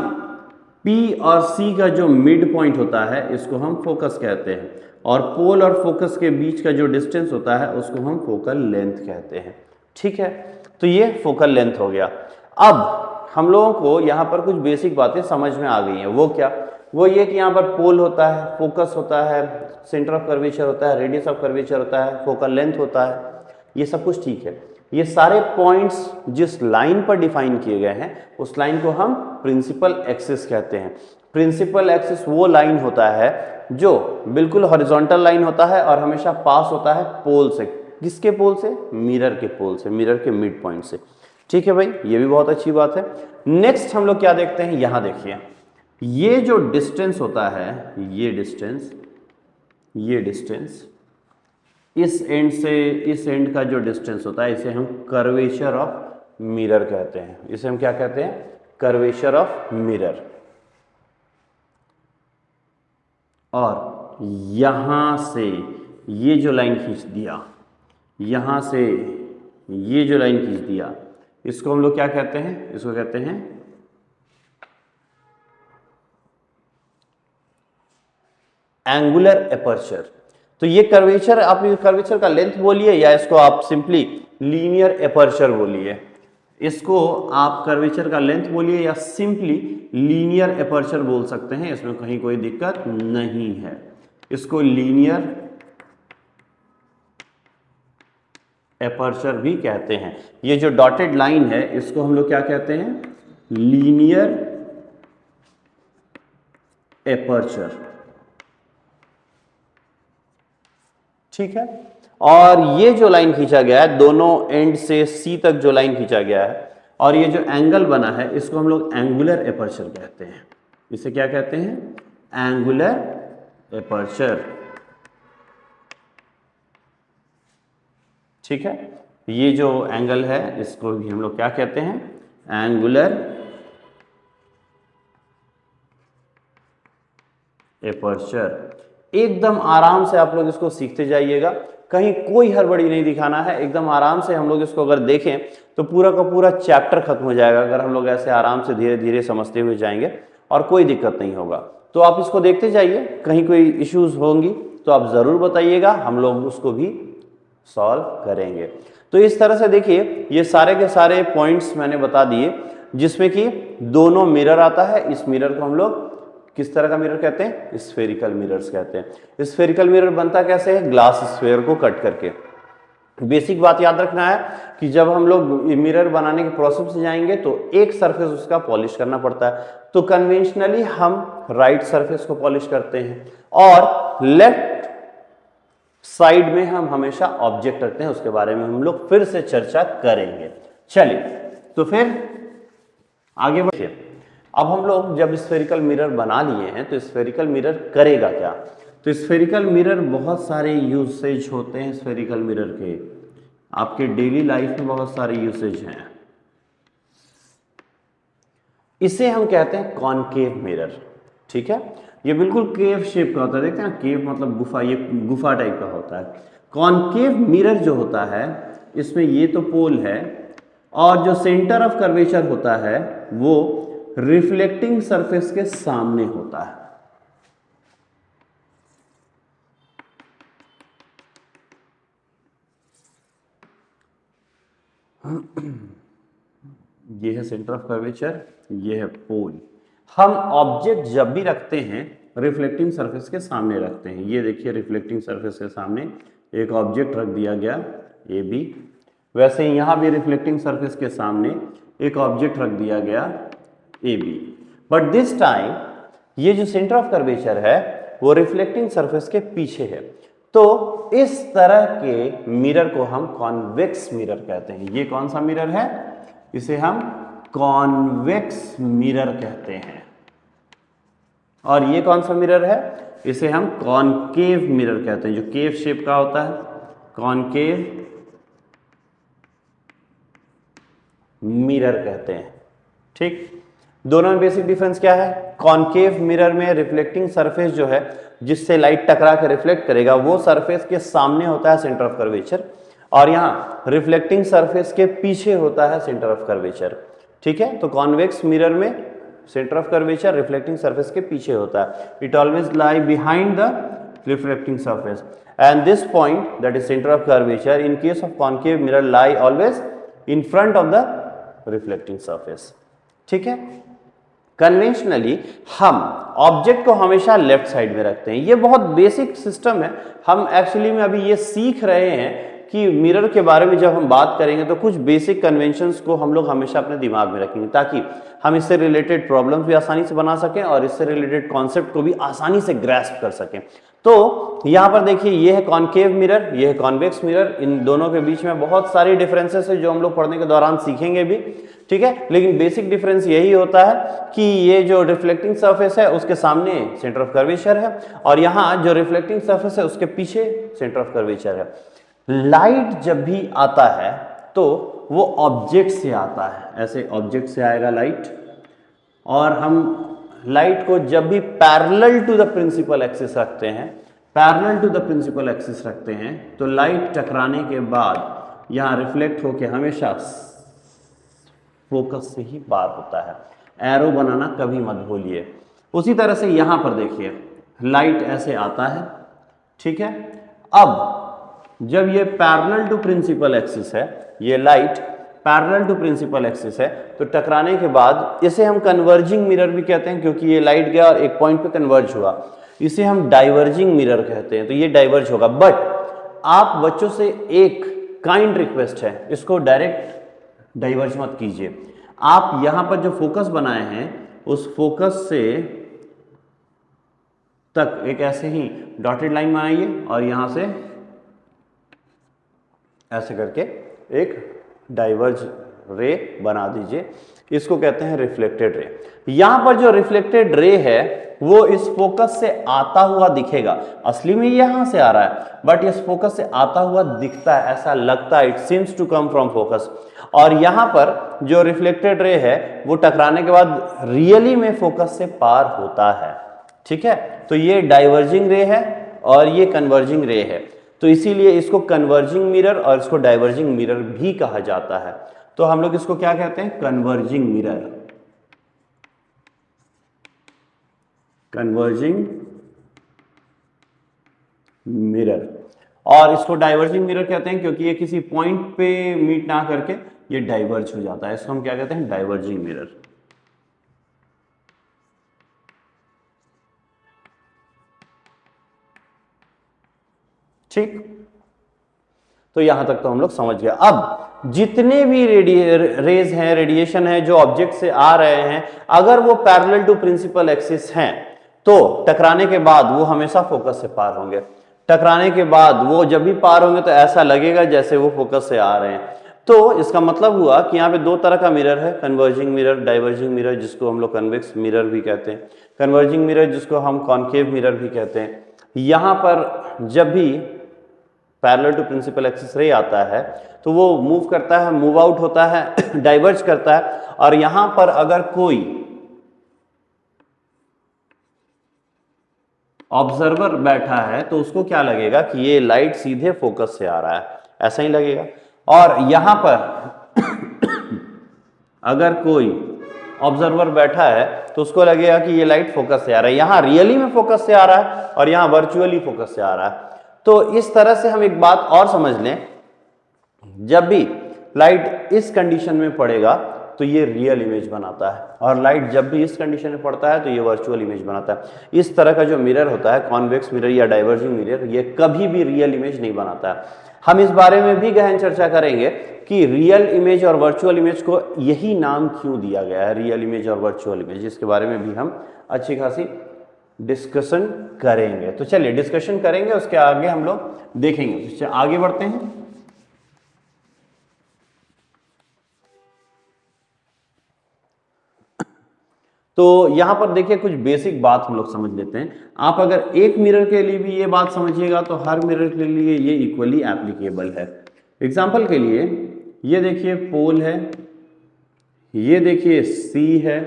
P और C का जो मिड पॉइंट होता है इसको हम फोकस कहते हैं और पोल और फोकस के बीच का जो डिस्टेंस होता है उसको हम फोकल लेंथ कहते हैं, ठीक है। तो ये फोकल लेंथ हो गया। अब हम लोगों को यहाँ पर कुछ बेसिक बातें समझ में आ गई हैं। वो क्या? वो ये कि यहाँ पर पोल होता है, फोकस होता है, सेंटर ऑफ कर्वेचर होता है, रेडियस ऑफ कर्वेचर होता है, फोकल लेंथ होता है, ये सब कुछ ठीक है। ये सारे पॉइंट्स जिस लाइन पर डिफाइन किए गए हैं उस लाइन को हम प्रिंसिपल एक्सिस कहते हैं। प्रिंसिपल एक्सिस वो लाइन होता है जो बिल्कुल हॉरिजॉन्टल लाइन होता है और हमेशा पास होता है पोल से। किसके पोल से? मिरर के पोल से, मिरर के मिड पॉइंट से। ठीक है भाई, ये भी बहुत अच्छी बात है। नेक्स्ट हम लोग क्या देखते हैं, यहां देखिए, ये जो डिस्टेंस होता है, ये डिस्टेंस इस एंड से इस एंड का जो डिस्टेंस होता है इसे हम कर्वेचर ऑफ मिरर कहते हैं। इसे हम क्या कहते हैं? Curvature of mirror. और यहां से ये जो लाइन खींच दिया, यहां से ये जो लाइन खींच दिया, इसको हम लोग क्या कहते हैं? इसको कहते हैं एंगुलर एपर्चर। तो ये कर्वेचर, आप कर्वेचर का लेंथ बोलिए या इसको आप सिंपली लीनियर एपर्चर बोलिए। इसको आप कर्वेचर का लेंथ बोलिए या सिंपली लीनियर एपर्चर बोल सकते हैं, इसमें कहीं कोई दिक्कत नहीं है। इसको लीनियर एपर्चर भी कहते हैं। ये जो डॉटेड लाइन है इसको हम लोग क्या कहते हैं? Linear aperture. ठीक है। और ये जो लाइन खींचा गया है, दोनों एंड से सी तक जो लाइन खींचा गया है और ये जो एंगल बना है, इसको हम लोग एंगुलर एपर्चर कहते हैं। इसे क्या कहते हैं? Angular aperture. ठीक है। ये जो एंगल है इसको भी हम लोग क्या कहते हैं? Angular aperture. एकदम आराम से आप लोग इसको सीखते जाइएगा, कहीं कोई हड़बड़ी नहीं दिखाना है। एकदम आराम से हम लोग इसको अगर देखें तो पूरा का पूरा चैप्टर खत्म हो जाएगा, अगर हम लोग ऐसे आराम से धीरे धीरे समझते हुए जाएंगे और कोई दिक्कत नहीं होगा। तो आप इसको देखते जाइए, कहीं कोई इश्यूज होंगी तो आप ज़रूर बताइएगा, हम लोग उसको भी सॉल्व करेंगे। तो इस तरह से देखिए, ये सारे के सारे पॉइंट्स मैंने बता दिए, जिसमें कि दोनों मिरर आता है। इस मिरर को हम लोग किस तरह का मिरर कहते हैं? स्फेरिकल मिरर्स कहते हैं। स्फेरिकल मिरर बनता कैसे है? ग्लास स्फेयर को कट करके। बेसिक बात याद रखना है कि जब हम लोग मिरर बनाने के प्रोसेस से जाएंगे तो एक सरफेस उसका पॉलिश करना पड़ता है। तो कन्वेंशनली हम राइट सरफेस को पॉलिश करते हैं और लेफ्ट साइड में हम हमेशा ऑब्जेक्ट रखते हैं। उसके बारे में हम लोग फिर से चर्चा करेंगे। चलिए, तो फिर आगे बढ़िए। अब हम लोग जब स्फेरिकल मिरर बना लिए हैं तो स्फेरिकल मिरर करेगा क्या? तो स्फेरिकल मिरर, बहुत सारे यूसेज होते हैं स्फेरिकल मिरर के, आपके डेली लाइफ में बहुत सारे यूसेज हैं। इसे हम कहते हैं कॉनकेव मिरर। ठीक है। ये बिल्कुल केव शेप का होता है, देखते हैं ना, केव मतलब गुफा, ये गुफा टाइप का होता है। कॉनकेव मिरर जो होता है, इसमें ये तो पोल है और जो सेंटर ऑफ कर्वेचर होता है वो रिफ्लेक्टिंग सरफेस के सामने होता है। ये है सेंटर ऑफ कर्वेचर, ये है पोल। हम ऑब्जेक्ट जब भी रखते हैं रिफ्लेक्टिंग सरफेस के सामने रखते हैं। ये देखिए, रिफ्लेक्टिंग सरफेस के सामने एक ऑब्जेक्ट रख दिया गया ए बी। वैसे ही यहां भी रिफ्लेक्टिंग सरफेस के सामने एक ऑब्जेक्ट रख दिया गया A B. But this time ये जो सेंटर ऑफ कर्वेचर है वो रिफ्लेक्टिंग सरफेस के पीछे है। तो इस तरह के मिरर को हम कॉन्वेक्स मिरर कहते हैं। ये कौन सा मिरर है? इसे हम कॉन्वेक्स मिरर कहते हैं। और ये कौन सा मिरर है? इसे हम कॉनकेव मिरर कहते हैं, जो केव शेप का होता है, कॉनकेव मिरर कहते हैं। ठीक। दोनों में बेसिक डिफरेंस क्या है? कॉनकेव मिरर में रिफ्लेक्टिंग सरफेस जो है जिससे लाइट टकरा के रिफ्लेक्ट करेगा वो सरफेस के सामने होता है सेंटर ऑफ कर्वेचर, और यहाँ रिफ्लेक्टिंग सरफेस के पीछे होता है सेंटर ऑफ कर्वेचर। ठीक है। तो कॉन्वेक्स मिरर में centre of curvature reflecting surface के पीछे होता है। It always lie behind the reflecting surface and this point that is centre of curvature in case of concave mirror lie always in front of the reflecting surface. ठीक है। Conventionally हम object को हमेशा left side में रखते हैं। ये बहुत बेसिक सिस्टम है। हम एक्चुअली में अभी ये सीख रहे हैं कि मिरर के बारे में जब हम बात करेंगे तो कुछ बेसिक कन्वेंशंस को हम लोग हमेशा अपने दिमाग में रखेंगे, ताकि हम इससे रिलेटेड प्रॉब्लम्स भी आसानी से बना सकें और इससे रिलेटेड कॉन्सेप्ट को भी आसानी से ग्रैस्प कर सकें। तो यहाँ पर देखिए, ये है कॉनकेव मिरर, ये है कॉन्वेक्स मिरर। इन दोनों के बीच में बहुत सारी डिफरेंसेस है जो हम लोग पढ़ने के दौरान सीखेंगे भी, ठीक है। लेकिन बेसिक डिफरेंस यही होता है कि ये जो रिफ्लेक्टिंग सरफेस है उसके सामने सेंटर ऑफ कर्वेचर है, और यहाँ जो रिफ्लेक्टिंग सरफेस है उसके पीछे सेंटर ऑफ कर्वेचर है। लाइट जब भी आता है तो वो ऑब्जेक्ट से आता है, ऐसे ऑब्जेक्ट से आएगा लाइट, और हम लाइट को जब भी parallel to the principal axis रखते हैं, parallel to the principal axis रखते हैं, तो लाइट टकराने के बाद यहाँ रिफ्लेक्ट होके हमेशा फोकस से ही पार होता है। एरो बनाना कभी मत भूलिए। उसी तरह से यहाँ पर देखिए, लाइट ऐसे आता है, ठीक है। अब जब ये पैरेलल टू प्रिंसिपल एक्सिस है, ये light parallel to principal axis है, तो टकराने के बाद इसे हम कन्वर्जिंग मिरर भी कहते हैं, क्योंकि ये लाइट गया और एक पॉइंट पे कन्वर्ज हुआ। इसे हम डाइवर्जिंग मिरर कहते हैं, तो ये डाइवर्ज होगा। बट आप बच्चों से एक काइंड रिक्वेस्ट है, इसको डायरेक्ट डाइवर्ज मत कीजिए। आप यहां पर जो फोकस बनाए हैं उस फोकस से तक एक ऐसे ही डॉटेड लाइन बनाइए और यहां से ऐसे करके एक डाइवर्ज रे बना दीजिए। इसको कहते हैं रिफ्लेक्टेड रे। यहां पर जो रिफ्लेक्टेड रे है वो इस फोकस से आता हुआ दिखेगा। असली में यहां से आ रहा है, बट इस फोकस से आता हुआ दिखता है, ऐसा लगता है, it seems to come from focus. और यहां पर जो रिफ्लेक्टेड रे है वो टकराने के बाद रियली में फोकस से पार होता है, ठीक है। तो ये डाइवर्जिंग रे है और ये कन्वर्जिंग रे है, तो इसीलिए इसको कन्वर्जिंग मिरर और इसको डाइवर्जिंग मिरर भी कहा जाता है। तो हम लोग इसको क्या कहते हैं? Converging mirror, converging mirror. और इसको डाइवर्जिंग मिरर कहते हैं क्योंकि ये किसी पॉइंट पे मीट ना करके ये डाइवर्ज हो जाता है। इसको हम क्या कहते हैं? Diverging mirror. ठीक, तो यहां तक तो हम लोग समझ गए। अब जितने भी रेज हैं, रेडिएशन है जो ऑब्जेक्ट से आ रहे हैं, अगर वो पैरेलल टू प्रिंसिपल एक्सिस हैं तो टकराने के बाद वो हमेशा फोकस से पार होंगे। टकराने के बाद वो जब भी पार होंगे तो ऐसा लगेगा जैसे वो फोकस से आ रहे हैं। तो इसका मतलब हुआ कि यहाँ पे दो तरह का मिरर है, कन्वर्जिंग मिरर, डाइवर्जिंग मिरर, जिसको हम लोग कन्वेक्स मिरर भी कहते हैं, कन्वर्जिंग मिरर जिसको हम कॉनकेव मिरर भी कहते हैं। यहाँ पर जब भी पैरेलल टू प्रिंसिपल एक्सिस रे आता है तो वो मूव करता है, मूव आउट होता है, डाइवर्ज करता है। और यहां पर अगर कोई ऑब्जर्वर बैठा है तो उसको क्या लगेगा कि ये लाइट सीधे फोकस से आ रहा है, ऐसा ही लगेगा। और यहां पर अगर कोई ऑब्जर्वर बैठा है तो उसको लगेगा कि ये लाइट फोकस से आ रहा है। यहां रियली में फोकस से आ रहा है और यहां वर्चुअली फोकस से आ रहा है। तो इस तरह से हम एक बात और समझ लें, जब भी लाइट इस कंडीशन में पड़ेगा तो ये रियल इमेज बनाता है, और लाइट जब भी इस कंडीशन में पड़ता है तो ये वर्चुअल इमेज बनाता है। इस तरह का जो मिरर होता है, कॉन्वेक्स मिरर या डाइवर्जिंग मिरर, ये कभी भी रियल इमेज नहीं बनाता है। हम इस बारे में भी गहन चर्चा करेंगे कि रियल इमेज और वर्चुअल इमेज को यही नाम क्यों दिया गया है, रियल इमेज और वर्चुअल इमेज। इसके बारे में भी हम अच्छी खासी डिस्कशन करेंगे। तो चलिए डिस्कशन करेंगे, उसके आगे हम लोग देखेंगे। आगे बढ़ते हैं। तो यहां पर देखिए कुछ बेसिक बात हम लोग समझ लेते हैं। आप अगर एक मिरर के लिए भी ये बात समझिएगा तो हर मिरर के लिए ये इक्वली एप्लीकेबल है। एग्जाम्पल के लिए ये देखिए पोल है, ये देखिए सी है,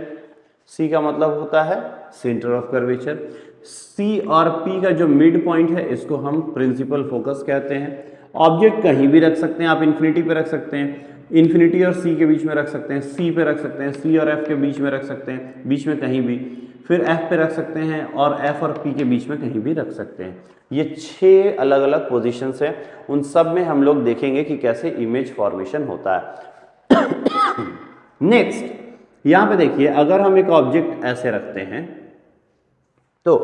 सी का मतलब होता है सेंटर ऑफ कर्वेचर। सी और पी का जो मिड पॉइंट है इसको हम प्रिंसिपल फोकस कहते हैं। ऑब्जेक्ट कहीं भी रख सकते हैं, आप इन्फिनिटी पे रख सकते हैं, इन्फिनिटी और सी के बीच में रख सकते हैं, सी पे रख सकते हैं, सी और एफ के बीच में रख सकते हैं, बीच में कहीं भी, फिर एफ पे रख सकते हैं और एफ और पी के बीच में कहीं भी रख सकते हैं। ये 6 अलग अलग पोजीशंस हैं, उन सब में हम लोग देखेंगे कि कैसे इमेज फॉर्मेशन होता है। नेक्स्ट, यहां पे देखिए, अगर हम एक ऑब्जेक्ट ऐसे रखते हैं तो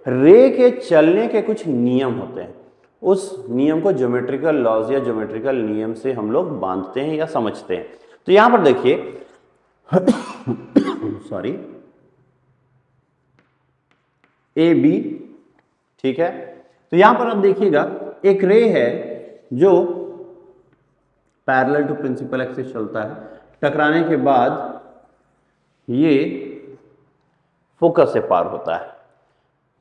रे के चलने के कुछ नियम होते हैं, उस नियम को ज्योमेट्रिकल लॉज या ज्योमेट्रिकल नियम से हम लोग बांधते हैं या समझते हैं। तो यहां पर देखिए सॉरी, ए बी, ठीक है। तो यहां पर आप देखिएगा एक रे है जो पैरेलल टू प्रिंसिपल एक्सिस चलता है, टकराने के बाद ये फोकस से पार होता है।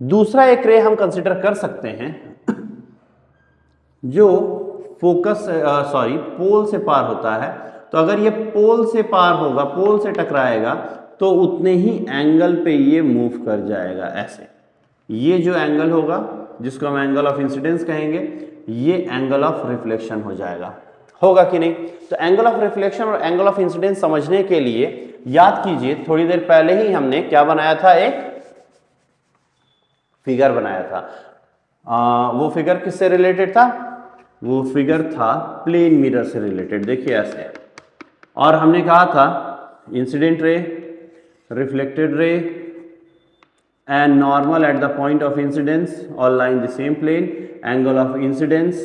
दूसरा एक रे हम कंसिडर कर सकते हैं जो फोकस पोल से पार होता है। तो अगर ये पोल से पार होगा, पोल से टकराएगा, तो उतने ही एंगल पे ये मूव कर जाएगा ऐसे। ये जो एंगल होगा जिसको हम एंगल ऑफ इंसिडेंस कहेंगे, ये एंगल ऑफ रिफ्लेक्शन हो जाएगा। होगा कि नहीं? तो एंगल ऑफ रिफ्लेक्शन और एंगल ऑफ इंसिडेंस समझने के लिए याद कीजिए, थोड़ी देर पहले ही हमने क्या बनाया था, एक फिगर बनाया था। वो फिगर किससे रिलेटेड था? वो फिगर था प्लेन मिरर से रिलेटेड। देखिए ऐसे, और हमने कहा था इंसिडेंट रे, रिफ्लेक्टेड रे and normal at the point of incidence all lie in the same plane, angle of incidence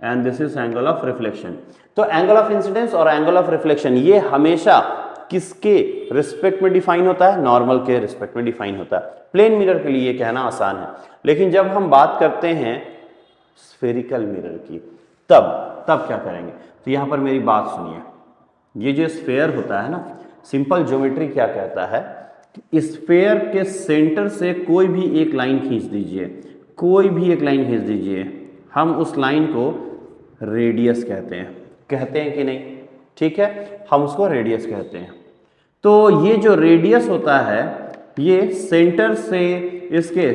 and this is angle of reflection। तो एंगल ऑफ इंसिडेंस और एंगल ऑफ रिफ्लेक्शन ये हमेशा किसके respect में define होता है? Normal के respect में डिफाइन होता है। प्लेन मिरर के लिए कहना आसान है, लेकिन जब हम बात करते हैं स्फेरिकल मिरर की, तब क्या करेंगे? तो यहां पर मेरी बात सुनिए, ये जो स्फेयर होता है ना, सिंपल ज्योमेट्री क्या कहता है, स्फेयर के सेंटर से कोई भी एक लाइन खींच दीजिए, कोई भी एक लाइन खींच दीजिए, हम उस लाइन को रेडियस कहते हैं कि नहीं? ठीक है, हम उसको रेडियस कहते हैं। तो ये जो रेडियस होता है, ये सेंटर से इसके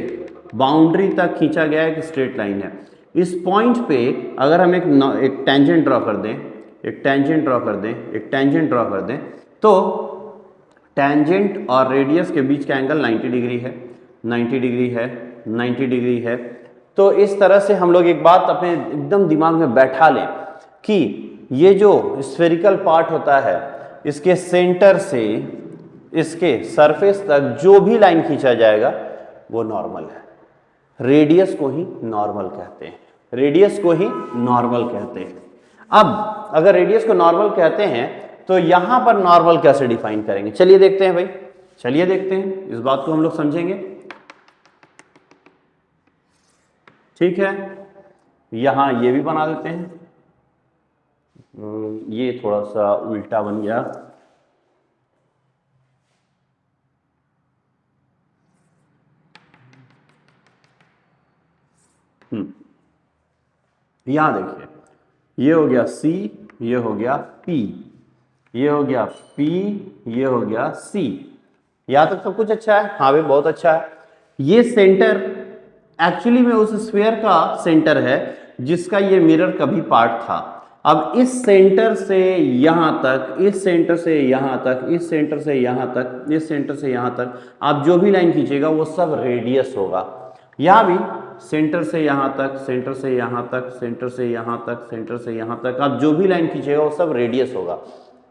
बाउंड्री तक खींचा गया एक स्ट्रेट लाइन है। इस पॉइंट पे अगर हम एक टेंजेंट ड्रॉ कर दें, एक टेंजेंट ड्रॉ कर दें, तो टेंजेंट और रेडियस के बीच का एंगल 90 डिग्री है, 90 डिग्री है, 90 डिग्री है। तो इस तरह से हम लोग एक बात अपने एकदम दिमाग में बैठा लें कि ये जो स्फेरिकल पार्ट होता है, इसके सेंटर से इसके सरफेस तक जो भी लाइन खींचा जाएगा वो नॉर्मल है। रेडियस को ही नॉर्मल कहते हैं, रेडियस को ही नॉर्मल कहते हैं। अब अगर रेडियस को नॉर्मल कहते हैं तो यहां पर नॉर्मल कैसे डिफाइन करेंगे? चलिए देखते हैं भाई, चलिए देखते हैं, इस बात को हम लोग समझेंगे। ठीक है, यहां ये भी बना देते हैं, ये थोड़ा सा उल्टा बन गया। यहां देखिए, ये हो गया C, ये हो गया P, ये हो गया P, ये हो गया C। यहां तक सब कुछ अच्छा है? हाँ भाई, बहुत अच्छा है। ये सेंटर एक्चुअली में उस स्फीयर का सेंटर है जिसका ये मिरर कभी पार्ट था। अब इस सेंटर से यहां तक, इस सेंटर से यहां तक, इस सेंटर से यहां तक, इस सेंटर से यहां तक, आप जो भी लाइन खींचेगा वो सब रेडियस होगा। यहां भी सेंटर से यहां तक, सेंटर से यहां तक, सेंटर से यहां तक, सेंटर से यहां तक, आप जो भी लाइन खींचेगा वो सब रेडियस होगा,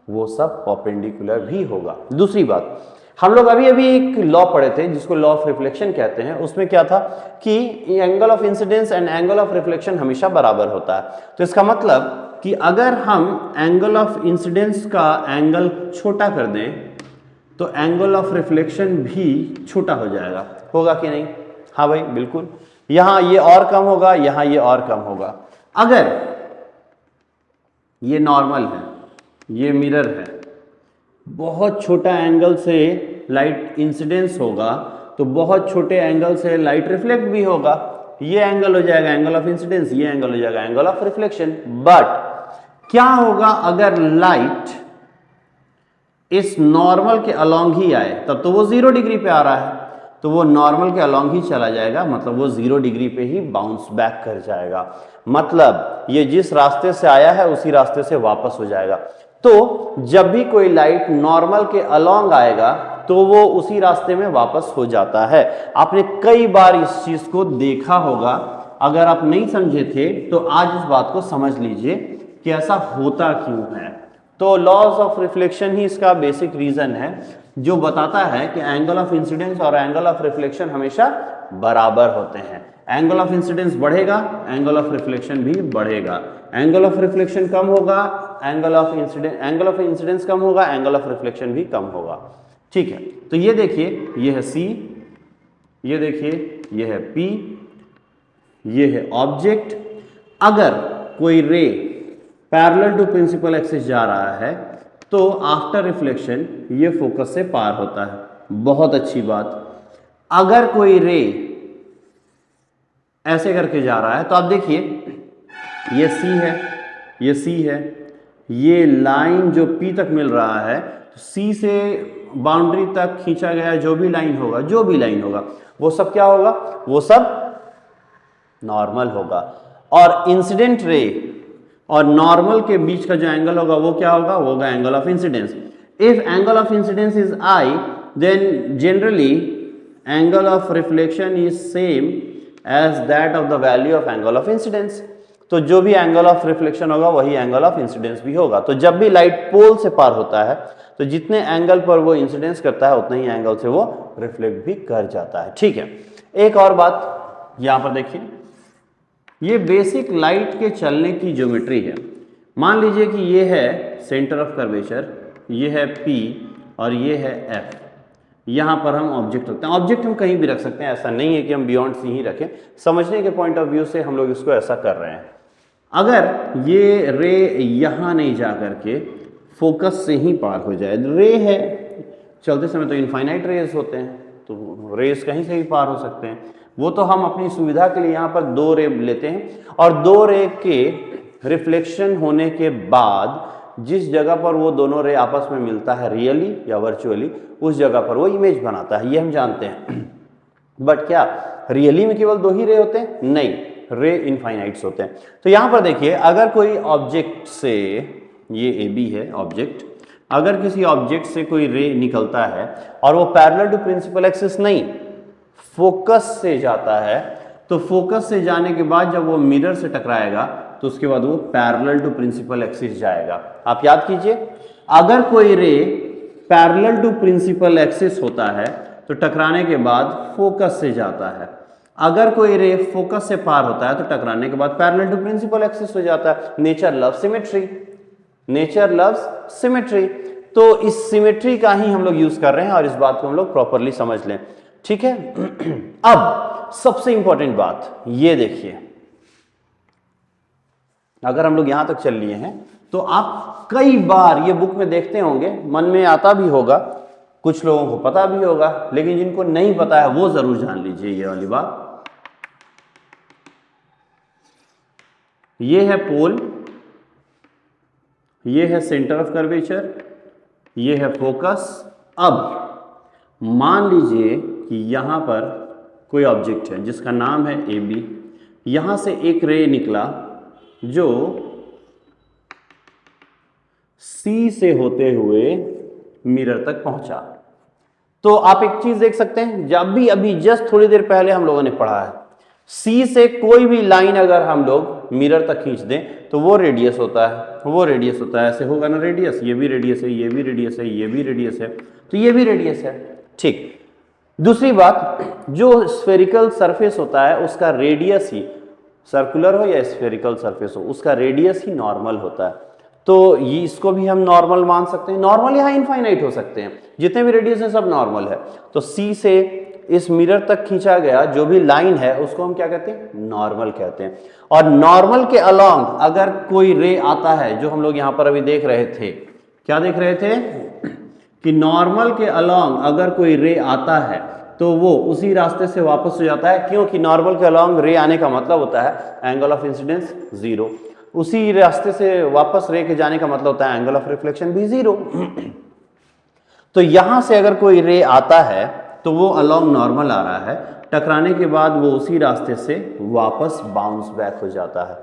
वो सब परपेंडिकुलर भी होगा। दूसरी बात, हम लोग अभी एक लॉ पढ़े थे जिसको लॉ ऑफ रिफ्लेक्शन कहते हैं। उसमें क्या था कि angle of incidence and angle of reflection हमेशा बराबर होता है। तो इसका मतलब कि अगर हम एंगल ऑफ इंसिडेंस का एंगल छोटा कर दें तो एंगल ऑफ रिफ्लेक्शन भी छोटा हो जाएगा। होगा कि नहीं? हाँ भाई, बिल्कुल। यहां ये और कम होगा, यहां ये और कम होगा। अगर ये नॉर्मल है, ये मिरर है, बहुत छोटा एंगल से लाइट इंसिडेंस होगा तो बहुत छोटे एंगल से लाइट रिफ्लेक्ट भी होगा। ये एंगल हो जाएगा एंगल ऑफ इंसिडेंस, ये एंगल हो जाएगा एंगल ऑफ रिफ्लेक्शन। बट क्या होगा अगर लाइट इस नॉर्मल के अलोंग ही आए? तब तो वो 0 डिग्री पे आ रहा है, तो वो नॉर्मल के अलोंग ही चला जाएगा, मतलब वो 0 डिग्री पे ही बाउंस बैक कर जाएगा। मतलब ये जिस रास्ते से आया है उसी रास्ते से वापस हो जाएगा। तो जब भी कोई लाइट नॉर्मल के अलोंग आएगा तो वो उसी रास्ते में वापस हो जाता है। आपने कई बार इस चीज को देखा होगा, अगर आप नहीं समझे थे तो आज इस बात को समझ लीजिए कि ऐसा होता क्यों है। तो लॉज ऑफ रिफ्लेक्शन ही इसका बेसिक रीजन है जो बताता है कि एंगल ऑफ इंसिडेंस और एंगल ऑफ रिफ्लेक्शन हमेशा बराबर होते हैं। एंगल ऑफ इंसिडेंस बढ़ेगा, एंगल ऑफ रिफ्लेक्शन भी बढ़ेगा। एंगल ऑफ रिफ्लेक्शन कम होगा, एंगल ऑफ इंसिडेंस कम होगा, एंगल ऑफ रिफ्लेक्शन भी कम होगा। ठीक है, तो ये देखिए, ये है C, ये देखिए ये है P, ये है ऑब्जेक्ट। अगर कोई ray parallel to principal axis जा रहा है तो आफ्टर रिफ्लेक्शन ये फोकस से पार होता है। बहुत अच्छी बात। अगर कोई रे ऐसे करके जा रहा है तो आप देखिए ये C है, ये C है, ये लाइन जो P तक मिल रहा है, तो C से बाउंड्री तक खींचा गया जो भी लाइन होगा वो सब क्या होगा, वो सब नॉर्मल होगा। और इंसिडेंट रे और नॉर्मल के बीच का जो एंगल होगा वो क्या होगा, वो होगा angle of incidence. If angle of incidence is I, then generally angle of reflection is same as that of the value of angle of incidence. तो जो भी एंगल ऑफ रिफ्लेक्शन होगा वही एंगल ऑफ इंसिडेंस भी होगा। तो जब भी लाइट पोल से पार होता है तो जितने एंगल पर वो इंसिडेंस करता है उतने ही एंगल से वो रिफ्लेक्ट भी कर जाता है। ठीक है, एक और बात यहां पर देखिए, ये बेसिक लाइट के चलने की ज्योमेट्री है। मान लीजिए कि ये है सेंटर ऑफ कर्वेचर, ये है P और ये है F। यहाँ पर हम ऑब्जेक्ट रखते हैं। ऑब्जेक्ट हम कहीं भी रख सकते हैं, ऐसा नहीं है कि हम बियॉन्ड C ही रखें। समझने के पॉइंट ऑफ व्यू से हम लोग इसको ऐसा कर रहे हैं। अगर ये रे यहाँ नहीं जा करके फोकस से ही पार हो जाए, रे है चलते समय तो इनफाइनाइट रेज होते हैं, तो रेज कहीं से भी पार हो सकते हैं। वो तो हम अपनी सुविधा के लिए यहाँ पर 2 रे लेते हैं और 2 रे के रिफ्लेक्शन होने के बाद जिस जगह पर वो दोनों रे आपस में मिलता है रियली या वर्चुअली, उस जगह पर वो इमेज बनाता है, ये हम जानते हैं। बट क्या रियली में केवल 2 ही रे होते हैं? नहीं, रे इनफाइनाइट्स होते हैं। तो यहाँ पर देखिए, अगर कोई ऑब्जेक्ट से, ये AB है ऑब्जेक्ट, अगर किसी ऑब्जेक्ट से कोई रे निकलता है और वो पैरेलल टू प्रिंसिपल एक्सिस नहीं, फोकस से जाता है, तो फोकस से जाने के बाद जब वो मिरर से टकराएगा तो उसके बाद वो पैरेलल टू प्रिंसिपल एक्सिस जाएगा। आप याद कीजिए, अगर कोई ray parallel to principal axis होता है तो टकराने के बाद फोकस से जाता है। अगर कोई रे फोकस से पार होता है तो टकराने के बाद पैरेलल टू प्रिंसिपल एक्सिस हो जाता है। Nature loves symmetry, nature loves symmetry. तो इस सिमेट्री का ही हम लोग यूज कर रहे हैं और इस बात को हम लोग प्रॉपरली समझ लें। ठीक है, अब सबसे इंपॉर्टेंट बात ये देखिए, अगर हम लोग यहां तक चल लिए हैं तो आप कई बार ये बुक में देखते होंगे, मन में आता भी होगा, कुछ लोगों को पता भी होगा, लेकिन जिनको नहीं पता है वो जरूर जान लीजिए ये वाली बात। ये है पोल, ये है सेंटर ऑफ कर्वेचर, ये है फोकस। अब मान लीजिए कि यहां पर कोई ऑब्जेक्ट है जिसका नाम है AB, यहां से एक रे निकला जो C से होते हुए मिरर तक पहुंचा। तो आप एक चीज देख सकते हैं, जब भी अभी जस्ट थोड़ी देर पहले हम लोगों ने पढ़ा है, C से कोई भी लाइन अगर हम लोग मिरर तक खींच दें तो वो रेडियस होता है, वो रेडियस होता है। ऐसे होगा ना रेडियस, ये भी रेडियस है, ये भी रेडियस है, ये भी रेडियस है, तो ये भी रेडियस है। ठीक, दूसरी बात, जो स्फेरिकल सरफेस होता है उसका रेडियस ही, सर्कुलर हो या स्फेरिकल सरफेस हो, उसका रेडियस ही नॉर्मल होता है। तो ये इसको भी हम नॉर्मल मान सकते हैं। नॉर्मल यहाँ इनफाइनाइट हो सकते हैं, जितने भी रेडियस है सब नॉर्मल है। तो C से इस मिरर तक खींचा गया जो भी लाइन है उसको हम क्या कहते हैं? नॉर्मल कहते हैं। और नॉर्मल के अलोंग अगर कोई रे आता है, जो हम लोग यहाँ पर अभी देख रहे थे, क्या देख रहे थे कि नॉर्मल के अलोंग अगर कोई रे आता है तो वो उसी रास्ते से वापस हो जाता है, क्योंकि नॉर्मल के अलोंग रे आने का मतलब होता है एंगल ऑफ इंसिडेंस 0, उसी रास्ते से वापस रे के जाने का मतलब होता है एंगल ऑफ रिफ्लेक्शन भी 0। तो यहां से अगर कोई रे आता है तो वो अलोंग नॉर्मल आ रहा है, टकराने के बाद वो उसी रास्ते से वापस बाउंस बैक हो जाता है।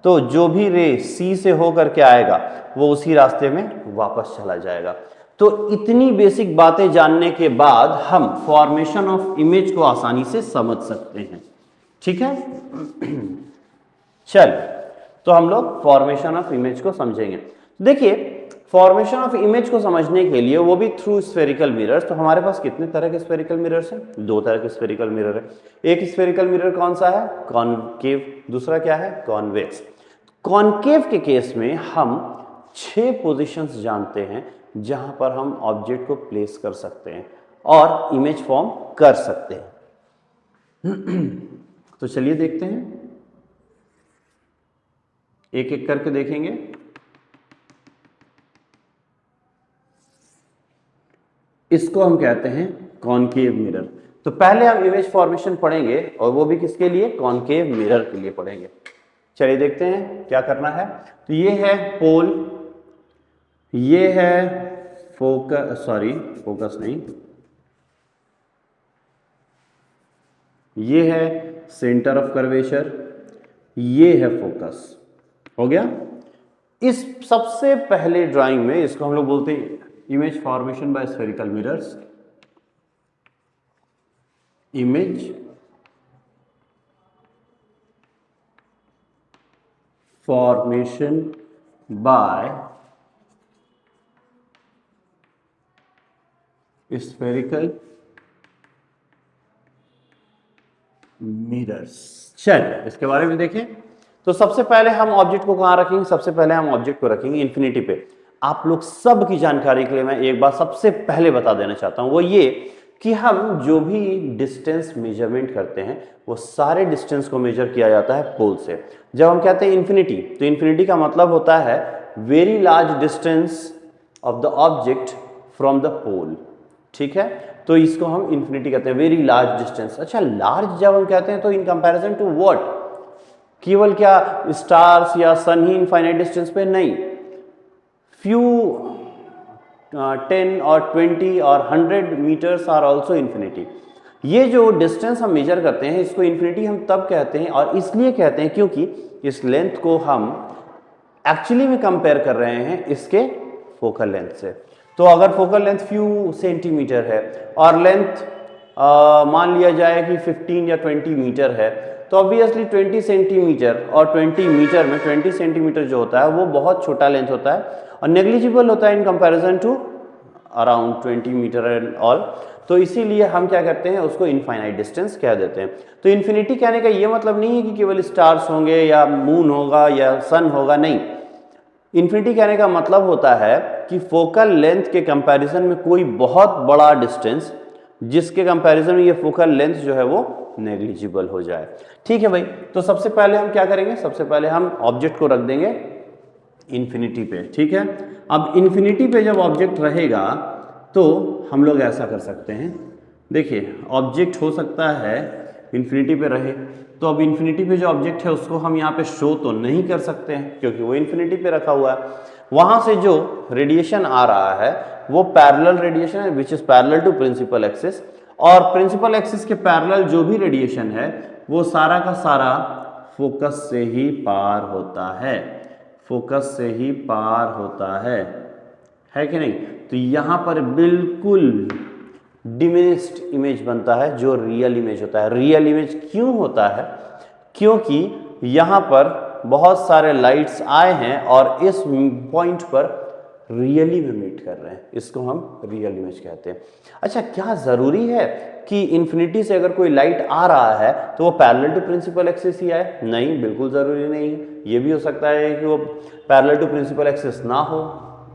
तो जो भी रे C से होकर के आएगा वो उसी रास्ते में वापस चला जाएगा। तो इतनी बेसिक बातें जानने के बाद हम फॉर्मेशन ऑफ इमेज को आसानी से समझ सकते हैं। ठीक है, चल तो हम लोग फॉर्मेशन ऑफ इमेज को समझेंगे। देखिए, फॉर्मेशन ऑफ इमेज को समझने के लिए वो भी थ्रू स्फेरिकल मिरर्स। तो हमारे पास कितने तरह के स्फेरिकल मिरर्स हैं? दो तरह के स्फेरिकल मिरर है। एक स्फेरिकल मिरर कौन सा है? कॉनकेव। दूसरा क्या है? कॉन्वेक्स। कॉनकेव के केस में हम 6 पोजीशंस जानते हैं जहां पर हम ऑब्जेक्ट को प्लेस कर सकते हैं और इमेज फॉर्म कर सकते हैं। तो चलिए देखते हैं, एक एक करके देखेंगे। इसको हम कहते हैं कॉनकेव मिरर। तो पहले हम इमेज फॉर्मेशन पढ़ेंगे और वो भी किसके लिए? कॉनकेव मिरर के लिए पढ़ेंगे। चलिए देखते हैं क्या करना है। तो ये है पोल, ये है फोकस, सॉरी फोकस नहीं, ये है सेंटर ऑफ कर्वेचर, ये है फोकस। हो गया। इस सबसे पहले ड्राइंग में इसको हम लोग बोलते हैं image formation bye spherical mirrors. Image formation bye spherical mirrors. चलिए इसके बारे में देखें। तो सबसे पहले हम ऑब्जेक्ट को कहां रखेंगे? सबसे पहले हम ऑब्जेक्ट को रखेंगे इन्फिनिटी पे। आप लोग सब की जानकारी के लिए मैं एक बात सबसे पहले बता देना चाहता हूं, वो ये कि हम जो भी डिस्टेंस मेजरमेंट करते हैं वो सारे डिस्टेंस को मेजर किया जाता है पोल से। जब हम कहते हैं इन्फिनिटी, तो इन्फिनिटी का मतलब होता है very large distance of the object from the pole. ठीक है, तो इसको हम इन्फिनिटी कहते हैं, वेरी लार्ज डिस्टेंस। अच्छा, लार्ज जब हम कहते हैं तो इन कंपैरिजन टू व्हाट? केवल क्या स्टार्स या सन ही इनफाइनाइट डिस्टेंस पे? नहीं, फ्यू 10 और 20 और 100 मीटर्स आर ऑल्सो इन्फिनिटी। ये जो डिस्टेंस हम मेजर करते हैं इसको इन्फिनिटी हम तब कहते हैं, और इसलिए कहते हैं क्योंकि इस लेंथ को हम एक्चुअली में कंपेयर कर रहे हैं इसके फोकल लेंथ से। तो अगर फोकल लेंथ फ्यू सेंटीमीटर है और लेंथ मान लिया जाए कि 15 या 20 मीटर है, तो ऑब्वियसली 20 सेंटीमीटर और 20 मीटर में 20 सेंटीमीटर जो होता है वो बहुत छोटा लेंथ होता है और नेग्लिजिबल होता है in comparison to around 20 metre and all. तो इसीलिए हम क्या करते हैं, उसको इनफाइनाइट डिस्टेंस कह देते हैं। तो इन्फिनिटी कहने का ये मतलब नहीं है कि केवल स्टार्स होंगे या मून होगा या सन होगा, नहीं। इन्फिनिटी कहने का मतलब होता है कि फोकल लेंथ के कंपैरिजन में कोई बहुत बड़ा डिस्टेंस जिसके कंपैरिजन में ये फोकल लेंथ जो है वो नेग्लिजिबल हो जाए। ठीक है भाई, तो सबसे पहले हम क्या करेंगे? सबसे पहले हम ऑब्जेक्ट को रख देंगे इन्फिनिटी पे। ठीक है, अब इन्फिनिटी पे जब ऑब्जेक्ट रहेगा तो हम लोग ऐसा कर सकते हैं, देखिए ऑब्जेक्ट हो सकता है इन्फिनिटी पे रहे, तो अब इन्फिनिटी पे जो ऑब्जेक्ट है उसको हम यहाँ पे शो तो नहीं कर सकते हैं क्योंकि वो इन्फिनिटी पे रखा हुआ है। वहां से जो रेडिएशन आ रहा है वो पैरेलल रेडिएशन है which is parallel to principal axis, और प्रिंसिपल एक्सिस के पैरेलल जो भी रेडिएशन है वो सारा का सारा फोकस से ही पार होता है, फोकस से ही पार होता है कि नहीं? तो यहां पर बिल्कुल डिमिनिस्ड इमेज बनता है जो रियल इमेज होता है। रियल इमेज क्यों होता है? क्योंकि यहां पर बहुत सारे लाइट्स आए हैं और इस पॉइंट पर रियली में मीट कर रहे हैं, इसको हम रियल इमेज कहते हैं। अच्छा, क्या जरूरी है कि इन्फिनिटी से अगर कोई लाइट आ रहा है तो वो पैरेलल टू प्रिंसिपल एक्सिस ही आए? नहीं, बिल्कुल जरूरी नहीं है। ये भी हो सकता है कि वो पैरेलल टू प्रिंसिपल एक्सिस ना हो,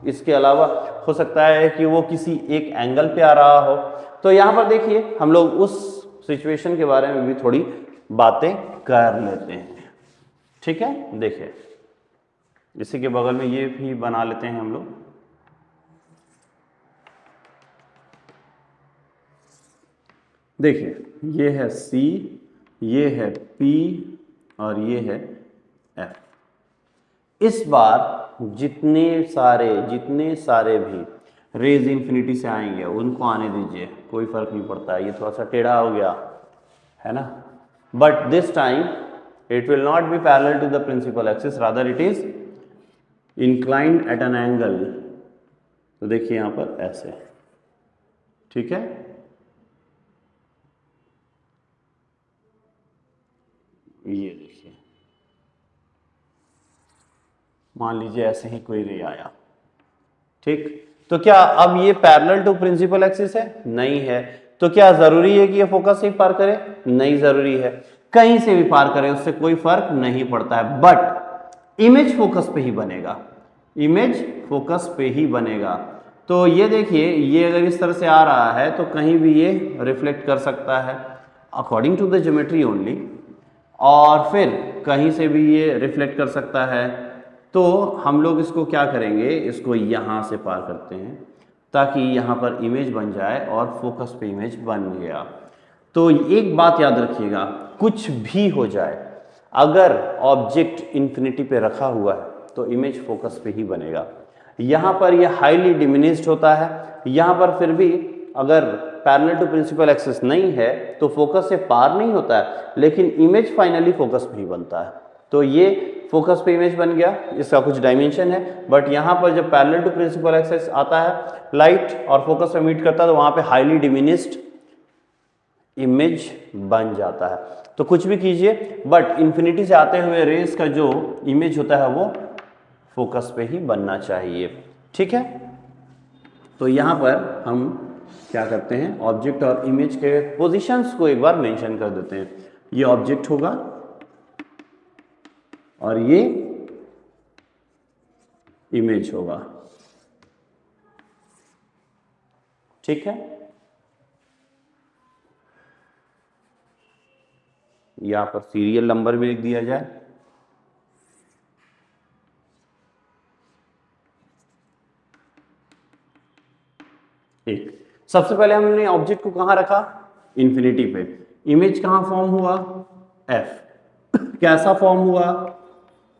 इसके अलावा हो सकता है कि वो किसी एक एंगल पे आ रहा हो। तो यहाँ पर देखिए हम लोग उस सिचुएशन के बारे में भी थोड़ी बातें कर लेते हैं। ठीक है, देखिए इसी के बगल में ये भी बना लेते हैं हम लोग। देखिए ये है C, ये है P और ये है F। इस बार जितने सारे भी रेज इन्फिनिटी से आएंगे उनको आने दीजिए, कोई फर्क नहीं पड़ता है। ये थोड़ा सा टेढ़ा हो गया है ना, but this time it will not be parallel to the principal axis, rather it is inclined at an angle। तो देखिए यहां पर ऐसे, ठीक है। ये देखिए मान लीजिए ऐसे ही कोई रे आया, ठीक, तो क्या अब ये पैरेलल टू प्रिंसिपल एक्सिस है? नहीं है। तो क्या जरूरी है कि ये फोकस से ही पार करे? नहीं जरूरी है, कहीं से भी पार करे उससे कोई फर्क नहीं पड़ता है, बट इमेज फोकस पे ही बनेगा, इमेज फोकस पे ही बनेगा। तो ये देखिए, ये अगर इस तरह से आ रहा है तो कहीं भी ये रिफ्लेक्ट कर सकता है according to the geometry only, और फिर कहीं से भी ये रिफ्लेक्ट कर सकता है। तो हम लोग इसको क्या करेंगे, इसको यहाँ से पार करते हैं ताकि यहाँ पर इमेज बन जाए और फोकस पे इमेज बन गया। तो एक बात याद रखिएगा, कुछ भी हो जाए, अगर ऑब्जेक्ट इन्फिनिटी पे रखा हुआ है तो इमेज फोकस पे ही बनेगा। यहाँ पर ये हाईली डिमिनिश्ड होता है, यहाँ पर फिर भी अगर पैरेलल टू प्रिंसिपल एक्सिस नहीं है तो फोकस से पार नहीं होता है, लेकिन इमेज फाइनली फोकस पे ही बनता है। तो ये फोकस पे इमेज बन गया, इसका कुछ डायमेंशन है, बट यहाँ पर जब पैरेलल टू प्रिंसिपल एक्सिस आता है, लाइट और फोकस पे मीट करता है, तो वहाँ पे हाईली डिमिनिश्ड इमेज बन जाता है। तो कुछ भी कीजिए, बट इन्फिनिटी से आते हुए रेस का जो इमेज होता है वो फोकस पे ही बनना चाहिए। ठीक है, तो यहाँ पर हम क्या करते हैं, ऑब्जेक्ट और इमेज के पोजीशंस को एक बार मेंशन कर देते हैं। ये ऑब्जेक्ट होगा और ये इमेज होगा। ठीक है, यहां पर सीरियल नंबर भी लिख दिया जाए। एक, सबसे पहले हमने ऑब्जेक्ट को कहां रखा, इन्फिनिटी पे। इमेज कहां फॉर्म हुआ, एफ। कैसा फॉर्म हुआ,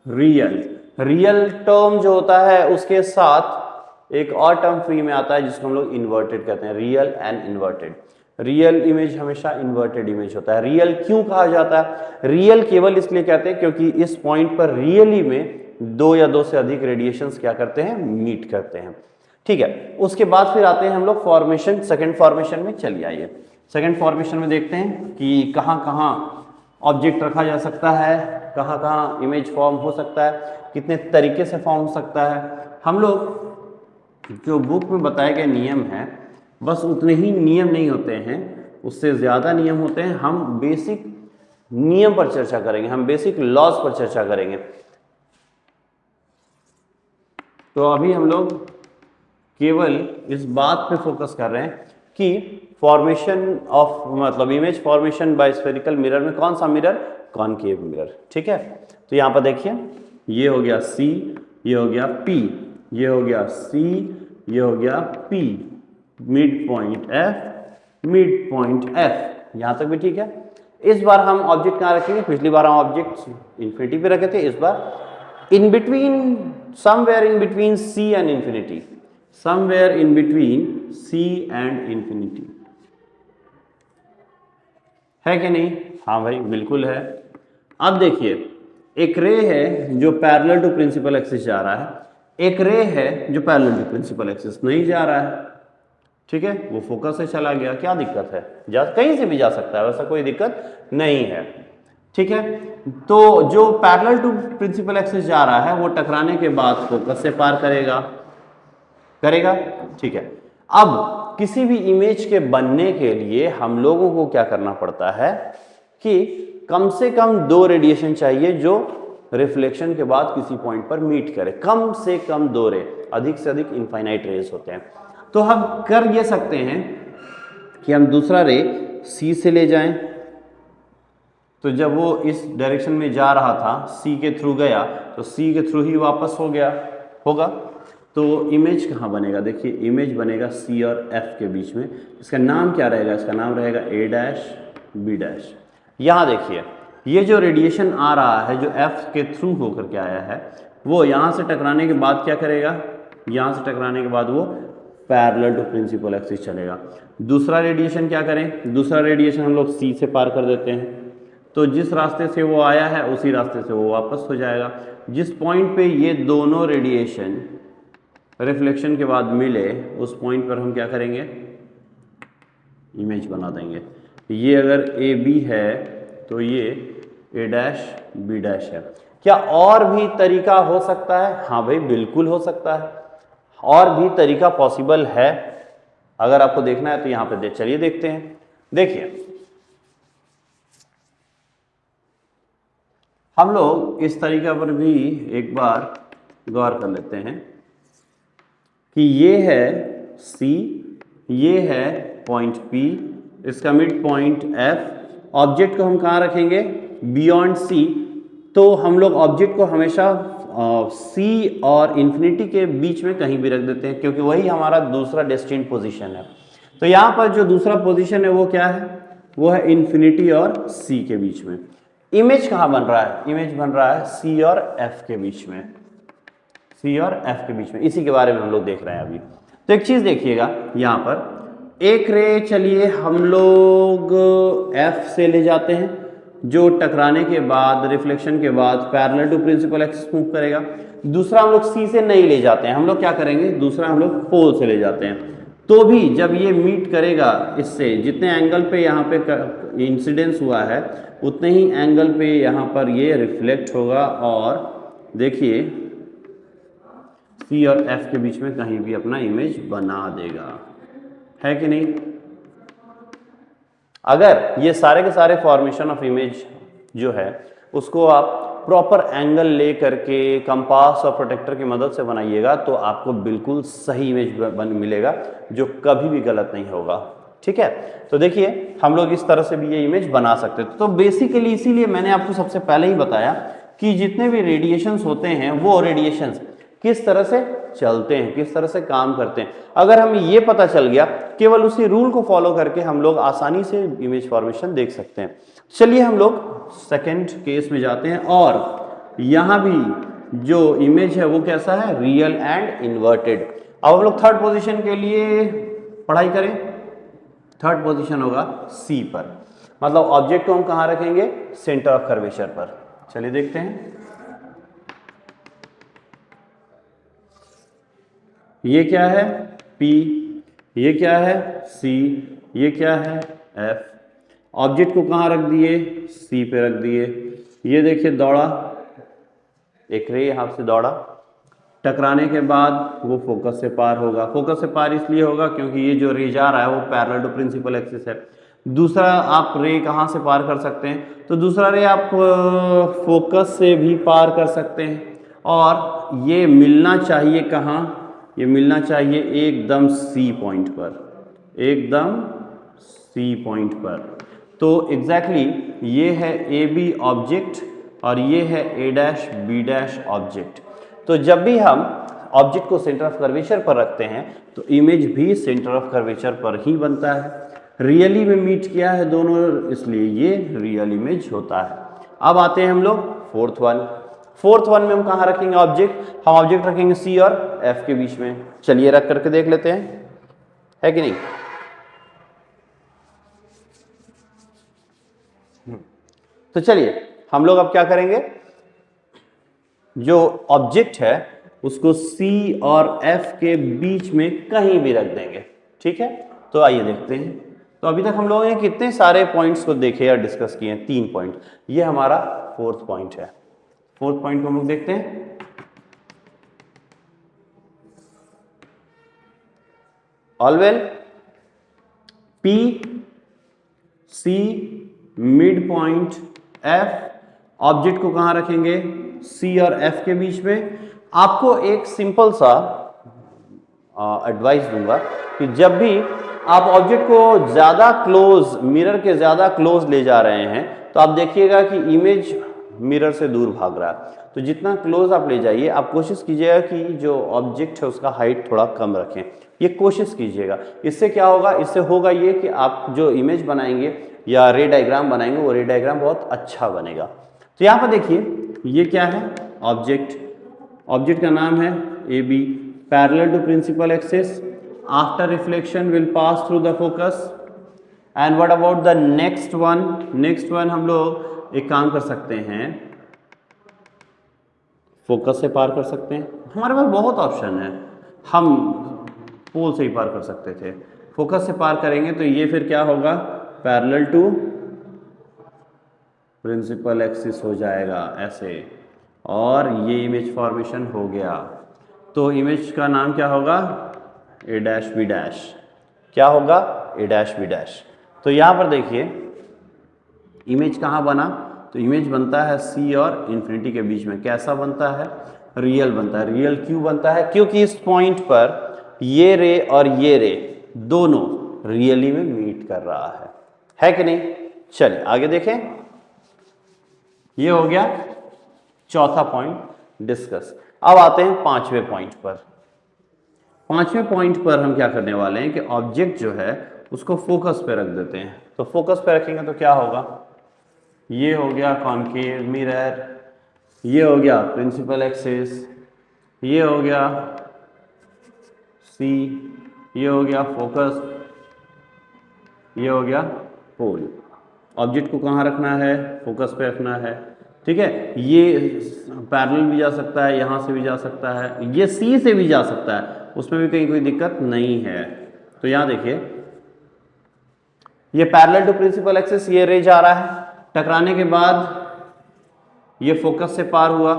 रियल। रियल टर्म जो होता है उसके साथ एक और टर्म फ्री में आता है जिसको हम लोग इन्वर्टेड कहते हैं, real and inverted. Real image हमेशा इन्वर्टेड इमेज होता है। रियल क्यों कहा जाता है, रियल केवल इसलिए कहते हैं क्योंकि इस पॉइंट पर रियली में दो या दो से अधिक रेडिएशंस क्या करते हैं, मीट करते हैं। ठीक है, उसके बाद फिर आते हैं हम लोग फॉर्मेशन, सेकंड फॉर्मेशन में। चलिए आइए सेकंड फॉर्मेशन में देखते हैं कि कहां कहां ऑब्जेक्ट रखा जा सकता है, कहां कहां इमेज फॉर्म हो सकता है, कितने तरीके से फॉर्म हो सकता है। हम लोग जो बुक में बताए गए नियम हैं बस उतने ही नियम नहीं होते हैं, उससे ज़्यादा नियम होते हैं। हम बेसिक नियम पर चर्चा करेंगे, हम बेसिक लॉज पर चर्चा करेंगे। तो अभी हम लोग केवल इस बात पे फोकस कर रहे हैं कि फॉर्मेशन ऑफ मतलब image formation bye spherical mirror में कौन सा मिरर, कॉनकेव मिरर। ठीक है, तो यहाँ पर देखिए ये हो गया C, ये हो गया P, ये हो गया C, ये हो गया P, mid point F, mid point F। यहाँ तक भी ठीक है। इस बार हम ऑब्जेक्ट कहाँ रखेंगे, पिछली बार हम ऑब्जेक्ट इन्फिनिटी पे रखे थे, इस बार in between, somewhere in between C and infinity, somewhere in between C and infinity. है कि नहीं, हाँ भाई बिल्कुल है। अब देखिए एक रे है जो पैरेलल टू प्रिंसिपल एक्सिस जा रहा है, एक रे है जो पैरेलल टू प्रिंसिपल एक्सिस नहीं जा रहा है। ठीक है, वो फोकस से चला गया, क्या दिक्कत है, कहीं से भी जा सकता है, वैसा कोई दिक्कत नहीं है। ठीक है, तो जो पैरेलल टू प्रिंसिपल एक्सिस जा रहा है वो टकराने के बाद फोकस से पार करेगा, ठीक है। अब किसी भी इमेज के बनने के लिए हम लोगों को क्या करना पड़ता है कि कम से कम दो रेडिएशन चाहिए जो रिफ्लेक्शन के बाद किसी पॉइंट पर मीट करे, कम से कम दो रे, अधिक से अधिक इनफाइनाइट रेज होते हैं। तो हम कर ये सकते हैं कि हम दूसरा रे C से ले जाएं, तो जब वो इस डायरेक्शन में जा रहा था C के थ्रू गया तो C के थ्रू ही वापस हो गया होगा। तो इमेज कहाँ बनेगा, देखिए इमेज बनेगा C और F के बीच में। इसका नाम क्या रहेगा, इसका नाम रहेगा A' B'। यहाँ देखिए ये जो रेडिएशन आ रहा है जो F के थ्रू होकर के आया है वो यहाँ से टकराने के बाद क्या करेगा, यहाँ से टकराने के बाद वो पैरेलल टू प्रिंसिपल एक्सिस चलेगा। दूसरा रेडिएशन क्या करें, दूसरा रेडिएशन हम लोग C से पार कर देते हैं, तो जिस रास्ते से वो आया है उसी रास्ते से वो वापस हो जाएगा। जिस पॉइंट पे ये दोनों रेडिएशन रिफ्लेक्शन के बाद मिले उस पॉइंट पर हम क्या करेंगे, इमेज बना देंगे। ये अगर AB है तो ये A' B' है। क्या और भी तरीका हो सकता है, हाँ भाई बिल्कुल हो सकता है, और भी तरीका पॉसिबल है, अगर आपको देखना है तो यहां पे चलिए देखते हैं। देखिए हम लोग इस तरीका पर भी एक बार गौर कर लेते हैं कि ये है C, ये है पॉइंट P, इसका मिड पॉइंट F, ऑब्जेक्ट को हम कहाँ रखेंगे, बियॉन्ड C। तो हम लोग ऑब्जेक्ट को हमेशा C और इन्फिनिटी के बीच में कहीं भी रख देते हैं, क्योंकि वही हमारा दूसरा डेस्टिनेड पोजीशन है। तो यहाँ पर जो दूसरा पोजीशन है वो क्या है, वो है इन्फिनिटी और C के बीच में। इमेज कहाँ बन रहा है, इमेज बन रहा है C और F के बीच में, C और F के बीच में। इसी के बारे में हम लोग देख रहे हैं अभी। तो एक चीज देखिएगा यहाँ पर, एक रे चलिए हम लोग F से ले जाते हैं, जो टकराने के बाद, रिफ्लेक्शन के बाद parallel to principal axis move करेगा। दूसरा हम लोग C से नहीं ले जाते हैं, हम लोग क्या करेंगे, दूसरा हम लोग पोल से ले जाते हैं। तो भी जब ये मीट करेगा इससे, जितने एंगल पे यहाँ पे इंसिडेंस हुआ है उतने ही एंगल पे यहाँ पर ये रिफ्लेक्ट होगा, और देखिए C और F के बीच में कहीं भी अपना इमेज बना देगा, है कि नहीं। अगर ये सारे के सारे फॉर्मेशन ऑफ इमेज जो है उसको आप प्रॉपर एंगल ले करके कंपास और प्रोटेक्टर की मदद से बनाइएगा तो आपको बिल्कुल सही इमेज मिलेगा, जो कभी भी गलत नहीं होगा। ठीक है, तो देखिए हम लोग इस तरह से भी ये इमेज बना सकते थे। तो बेसिकली इसीलिए मैंने आपको सबसे पहले ही बताया कि जितने भी रेडिएशंस होते हैं वो रेडिएशंस किस तरह से चलते हैं, किस तरह से काम करते हैं। अगर हमें ये पता चल गया, केवल उसी रूल को फॉलो करके हम लोग आसानी से इमेज फॉर्मेशन देख सकते हैं। चलिए हम लोग सेकंड केस में जाते हैं, और यहां भी जो इमेज है वो कैसा है, रियल एंड इन्वर्टेड। अब हम लोग थर्ड पोजीशन के लिए पढ़ाई करें। थर्ड पोजीशन होगा C पर, मतलब ऑब्जेक्ट को हम कहां रखेंगे, सेंटर ऑफ कर्वेचर पर। चलिए देखते हैं, ये क्या है P, ये क्या है C, ये क्या है F। ऑब्जेक्ट को कहाँ रख दिए, C पे रख दिए। ये देखिए दौड़ा, एक रे यहाँ से दौड़ा, टकराने के बाद वो फोकस से पार होगा। फोकस से पार इसलिए होगा क्योंकि ये जो रे जा रहा है वो पैरेलल टू प्रिंसिपल एक्सिस है। दूसरा आप रे कहाँ से पार कर सकते हैं, तो दूसरा रे आप फोकस से भी पार कर सकते हैं, और ये मिलना चाहिए कहाँ, ये मिलना चाहिए एकदम C पॉइंट पर, एकदम C पॉइंट पर। तो एग्जैक्टली ये है AB ऑब्जेक्ट और ये है A' B' ऑब्जेक्ट। तो जब भी हम ऑब्जेक्ट को सेंटर ऑफ कर्वेचर पर रखते हैं तो इमेज भी सेंटर ऑफ कर्वेचर पर ही बनता है। रियली में मीट किया है दोनों, इसलिए ये रियल इमेज होता है। अब आते हैं हम लोग फोर्थ वन। फोर्थ वन में हम कहाँ रखेंगे ऑब्जेक्ट, हम ऑब्जेक्ट रखेंगे C और F के बीच में। चलिए रख करके देख लेते हैं, है कि नहीं। तो चलिए हम लोग अब क्या करेंगे, जो ऑब्जेक्ट है उसको C और F के बीच में कहीं भी रख देंगे। ठीक है, तो आइए देखते हैं। तो अभी तक हम लोगों ने कितने सारे पॉइंट्स को देखे या डिस्कस किए हैं, 3 पॉइंट। ये हमारा फोर्थ पॉइंट है। फोर्थ पॉइंट को हम लोग देखते हैं। ऑलवेल P, C, mid point F, object को कहां रखेंगे, C और F के बीच में। आपको एक सिंपल सा एडवाइस दूंगा कि जब भी आप ऑब्जेक्ट को ज्यादा क्लोज, मिरर के ज्यादा क्लोज ले जा रहे हैं तो आप देखिएगा कि इमेज मिरर से दूर भाग रहा है। तो जितना क्लोज आप ले जाइए, आप कोशिश कीजिएगा कि जो ऑब्जेक्ट है उसका हाइट थोड़ा कम रखें, ये कोशिश कीजिएगा। इससे क्या होगा, इससे होगा ये कि आप जो इमेज बनाएंगे या रे डायग्राम बनाएंगे वो रे डायग्राम बहुत अच्छा बनेगा। तो यहाँ पर देखिए ये क्या है, ऑब्जेक्ट, ऑब्जेक्ट का नाम है AB, parallel to principal axis, after reflection will pass through the focus. And what about the next one, next one हम लोग एक काम कर सकते हैं, फोकस से पार कर सकते हैं। हमारे पास बहुत ऑप्शन है, हम पोल से ही पार कर सकते थे, फोकस से पार करेंगे तो ये फिर क्या होगा, पैरेलल टू प्रिंसिपल एक्सिस हो जाएगा ऐसे, और ये इमेज फॉर्मेशन हो गया। तो इमेज का नाम क्या होगा, ए डैश बी डैश। क्या होगा, ए डैश बी डैश। तो यहाँ पर देखिए इमेज कहाँ बना, तो इमेज बनता है सी और इन्फिनिटी के बीच में। कैसा बनता है, रियल बनता है। रियल क्यों बनता है, क्योंकि इस पॉइंट पर ये रे और ये रे दोनों रियली में मीट कर रहा है कि नहीं। चलिए आगे देखें, ये हो गया चौथा पॉइंट डिस्कस। अब आते हैं पांचवें पॉइंट पर। पांचवें पॉइंट पर हम क्या करने वाले हैं कि ऑब्जेक्ट जो है उसको फोकस पे रख देते हैं। तो फोकस पे रखेंगे तो क्या होगा, ये हो गया कॉनकेव मिरर, ये हो गया प्रिंसिपल एक्सिस, ये हो गया सी, ये हो गया फोकस, ये हो गया पोल। ऑब्जेक्ट को कहाँ रखना है, फोकस पे रखना है। ठीक है, ये पैरेलल भी जा सकता है, यहाँ से भी जा सकता है, ये सी से भी जा सकता है, उसमें भी कहीं कोई दिक्कत नहीं है। तो यहाँ देखिए ये पैरेलल टू प्रिंसिपल एक्सिस, ये रे जा रहा है, टकराने के बाद ये फोकस से पार हुआ।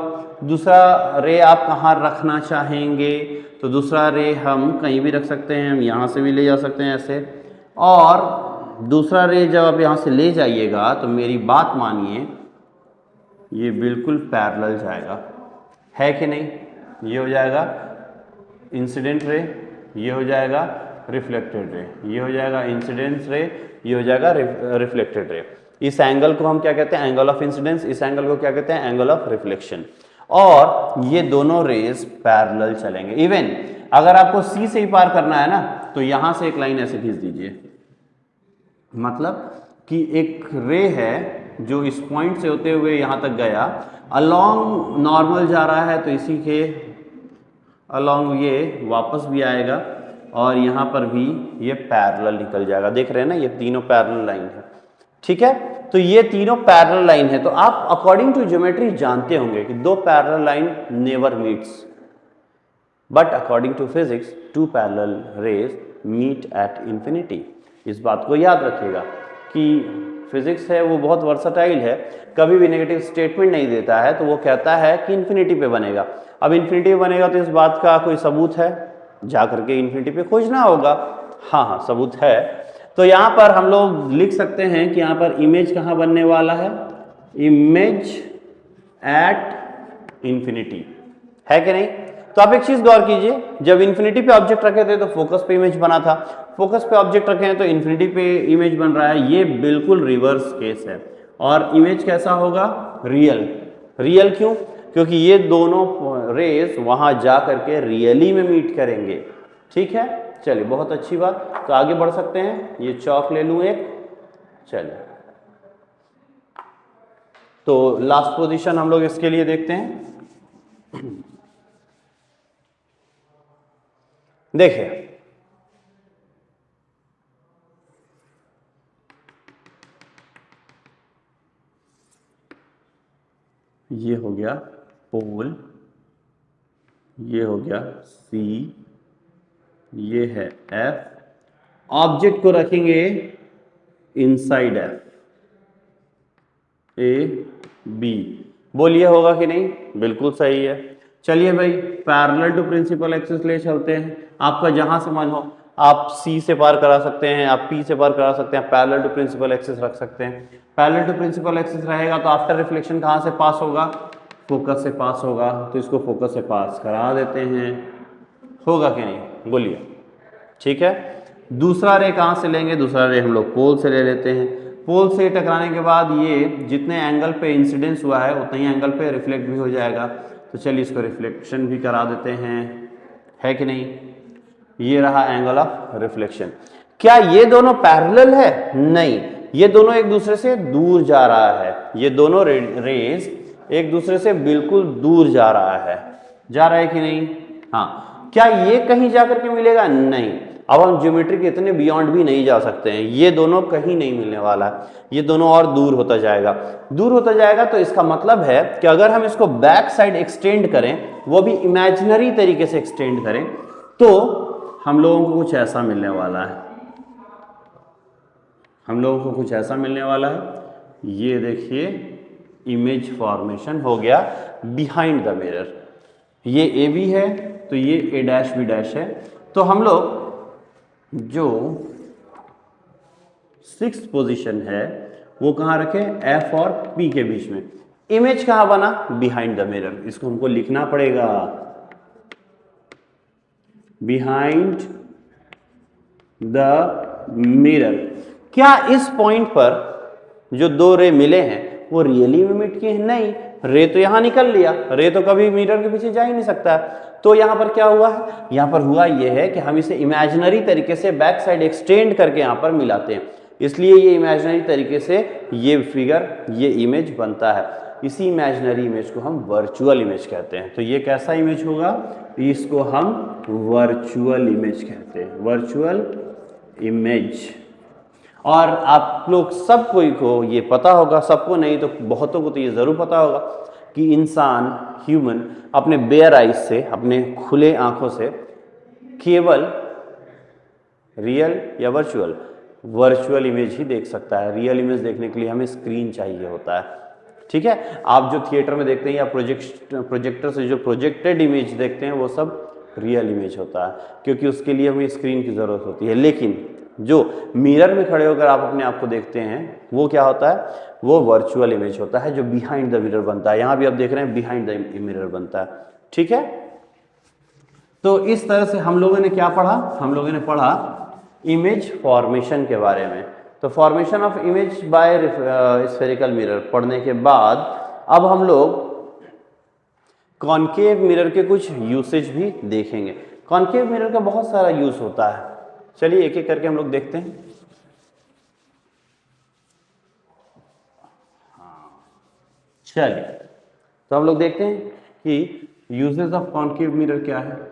दूसरा रे आप कहाँ रखना चाहेंगे, तो दूसरा रे हम कहीं भी रख सकते हैं, हम यहाँ से भी ले जा सकते हैं ऐसे। और दूसरा रे जब आप यहाँ से ले जाइएगा तो मेरी बात मानिए, ये बिल्कुल पैरेलल जाएगा, है कि नहीं। ये हो जाएगा इंसिडेंट रे, ये हो जाएगा रिफ्लेक्टेड रे, ये हो जाएगा इंसिडेंट रे, ये हो जाएगा रिफ्लेक्टेड रे। इस एंगल को हम क्या कहते हैं, एंगल ऑफ इंसिडेंस। इस एंगल को क्या कहते हैं, एंगल ऑफ रिफ्लेक्शन। और ये दोनों रेज पैरेलल चलेंगे। इवन अगर आपको सी से ही पार करना है ना, तो यहां से एक लाइन ऐसे खींच दीजिए, मतलब कि एक रे है जो इस पॉइंट से होते हुए यहां तक गया, अलोंग नॉर्मल जा रहा है, तो इसी के अलोंग ये वापस भी आएगा और यहाँ पर भी ये पैरेलल निकल जाएगा। देख रहे हैं ना, ये तीनों पैरेलल लाइन है। ठीक है, तो ये तीनों पैरेलल लाइन है। तो आप अकॉर्डिंग टू ज्योमेट्री जानते होंगे कि दो parallel line never meets, but according to physics two parallel rays meet at infinity. इस बात को याद रखिएगा कि फिजिक्स है वो बहुत वर्सटाइल है, कभी भी नेगेटिव स्टेटमेंट नहीं देता है। तो वो कहता है कि इन्फिनिटी पे बनेगा। अब इन्फिनिटी पे बनेगा तो इस बात का कोई सबूत है, जा करके इन्फिनिटी पे खोजना होगा। हाँ, सबूत है। तो यहाँ पर हम लोग लिख सकते हैं कि यहाँ पर इमेज कहाँ बनने वाला है, इमेज एट इंफिनिटी, है कि नहीं। तो आप एक चीज गौर कीजिए, जब इन्फिनिटी पे ऑब्जेक्ट रखे थे तो फोकस पे इमेज बना था, फोकस पे ऑब्जेक्ट रखे हैं तो इन्फिनिटी पे इमेज बन रहा है। ये बिल्कुल रिवर्स केस है। और इमेज कैसा होगा, रियल। रियल क्यों, क्योंकि ये दोनों रेस वहां जा करके रियली में मीट करेंगे। ठीक है, चलिए बहुत अच्छी बात। तो आगे बढ़ सकते हैं, ये चौक ले लूं एक। चलिए, तो लास्ट पोजीशन हम लोग इसके लिए देखते हैं। देखिए ये हो गया पोल, ये हो गया सी, ये है एफ। ऑब्जेक्ट को रखेंगे इनसाइड एफ, ए बी। बोलिए होगा कि नहीं, बिल्कुल सही है। चलिए भाई, पैरेलल टू प्रिंसिपल एक्सिस ले चलते हैं। आपका जहां से मन हो, आप सी से पार करा सकते हैं, आप पी से पार करा सकते हैं, पैरेलल टू प्रिंसिपल एक्सिस रख सकते हैं। पैरेलल टू प्रिंसिपल एक्सिस रहेगा तो आफ्टर रिफ्लेक्शन कहाँ से पास होगा, फोकस से पास होगा। तो इसको फोकस से पास करा देते हैं, होगा कि नहीं, बोलिए। ठीक है, दूसरा रे कहाँ से लेंगे, दूसरा रे हम लोग पोल से ले लेते हैं। पोल से टकराने के बाद ये जितने एंगल पे इंसिडेंस हुआ है उतने ही एंगल पे रिफ्लेक्ट भी हो जाएगा। तो चलिए इसको रिफ्लेक्शन भी करा देते हैं, है कि नहीं। ये रहा एंगल ऑफ रिफ्लेक्शन। क्या ये दोनों पैरेलल है, नहीं, ये दोनों एक दूसरे से दूर जा रहा है। ये दोनों रेज एक दूसरे से बिल्कुल दूर जा रहा है कि नहीं। हाँ, क्या ये कहीं जाकर के मिलेगा, नहीं। अब हम ज्योमेट्री के इतने बियॉन्ड भी नहीं जा सकते हैं, ये दोनों कहीं नहीं मिलने वाला है, ये दोनों और दूर होता जाएगा, दूर होता जाएगा। तो इसका मतलब है कि अगर हम इसको बैक साइड एक्सटेंड करें, वो भी इमेजिनरी तरीके से एक्सटेंड करें, तो हम लोगों को कुछ ऐसा मिलने वाला है, हम लोगों को कुछ ऐसा मिलने वाला है। ये देखिए इमेज फॉर्मेशन हो गया बिहाइंड द मिरर। ये ए बी है, तो ये ए डैश बी डैश है। तो हम लोग जो 6th पोजीशन है वो कहाँ रखें, एफ और पी के बीच में। इमेज कहाँ बना, बिहाइंड द मिरर, इसको हमको लिखना पड़ेगा, बिहाइंड द मिरर। क्या इस पॉइंट पर जो दो रे मिले हैं वो रियली इमिट किए हैं? नहीं, रे तो यहां निकल लिया, रे तो कभी मिरर के पीछे जा ही नहीं सकता। तो यहां पर क्या हुआ है, यहां पर हुआ यह है कि हम इसे इमेजिनरी तरीके से बैक साइड एक्सटेंड करके यहां पर मिलाते हैं, इसलिए ये इमेजिनरी तरीके से ये फिगर, ये इमेज बनता है। इसी इमेजिनरी इमेज को हम वर्चुअल इमेज कहते हैं। तो ये कैसा इमेज होगा, इसको हम वर्चुअल इमेज कहते हैं, वर्चुअल इमेज। और आप लोग सब कोई को ये पता होगा, सबको नहीं तो बहुतों को तो ये जरूर पता होगा कि इंसान, ह्यूमन, अपने बेयर आइज से, अपने खुले आंखों से केवल रियल या वर्चुअल इमेज ही देख सकता है। रियल इमेज देखने के लिए हमें स्क्रीन चाहिए होता है, ठीक है। आप जो थिएटर में देखते हैं या प्रोजेक्टर से जो प्रोजेक्टेड इमेज देखते हैं वो सब रियल इमेज होता है, क्योंकि उसके लिए हमें स्क्रीन की जरूरत होती है। लेकिन जो मिरर में खड़े होकर आप अपने आप को देखते हैं वो क्या होता है, वो वर्चुअल इमेज होता है, जो बिहाइंड द मिरर बनता है। यहां भी आप देख रहे हैं बिहाइंड द मिरर बनता है, ठीक है। तो इस तरह से हम लोगों ने क्या पढ़ा, हम लोगों ने पढ़ा इमेज फॉर्मेशन के बारे में। तो formation of image by spherical mirror पढ़ने के बाद अब हम लोग कॉनकेव मिरर के कुछ यूसेज भी देखेंगे। कॉनकेव मिरर का बहुत सारा यूज होता है, चलिए एक एक करके हम लोग देखते हैं। चलिए तो हम लोग देखते हैं कि यूजेस ऑफ कॉनकेव मिरर क्या है।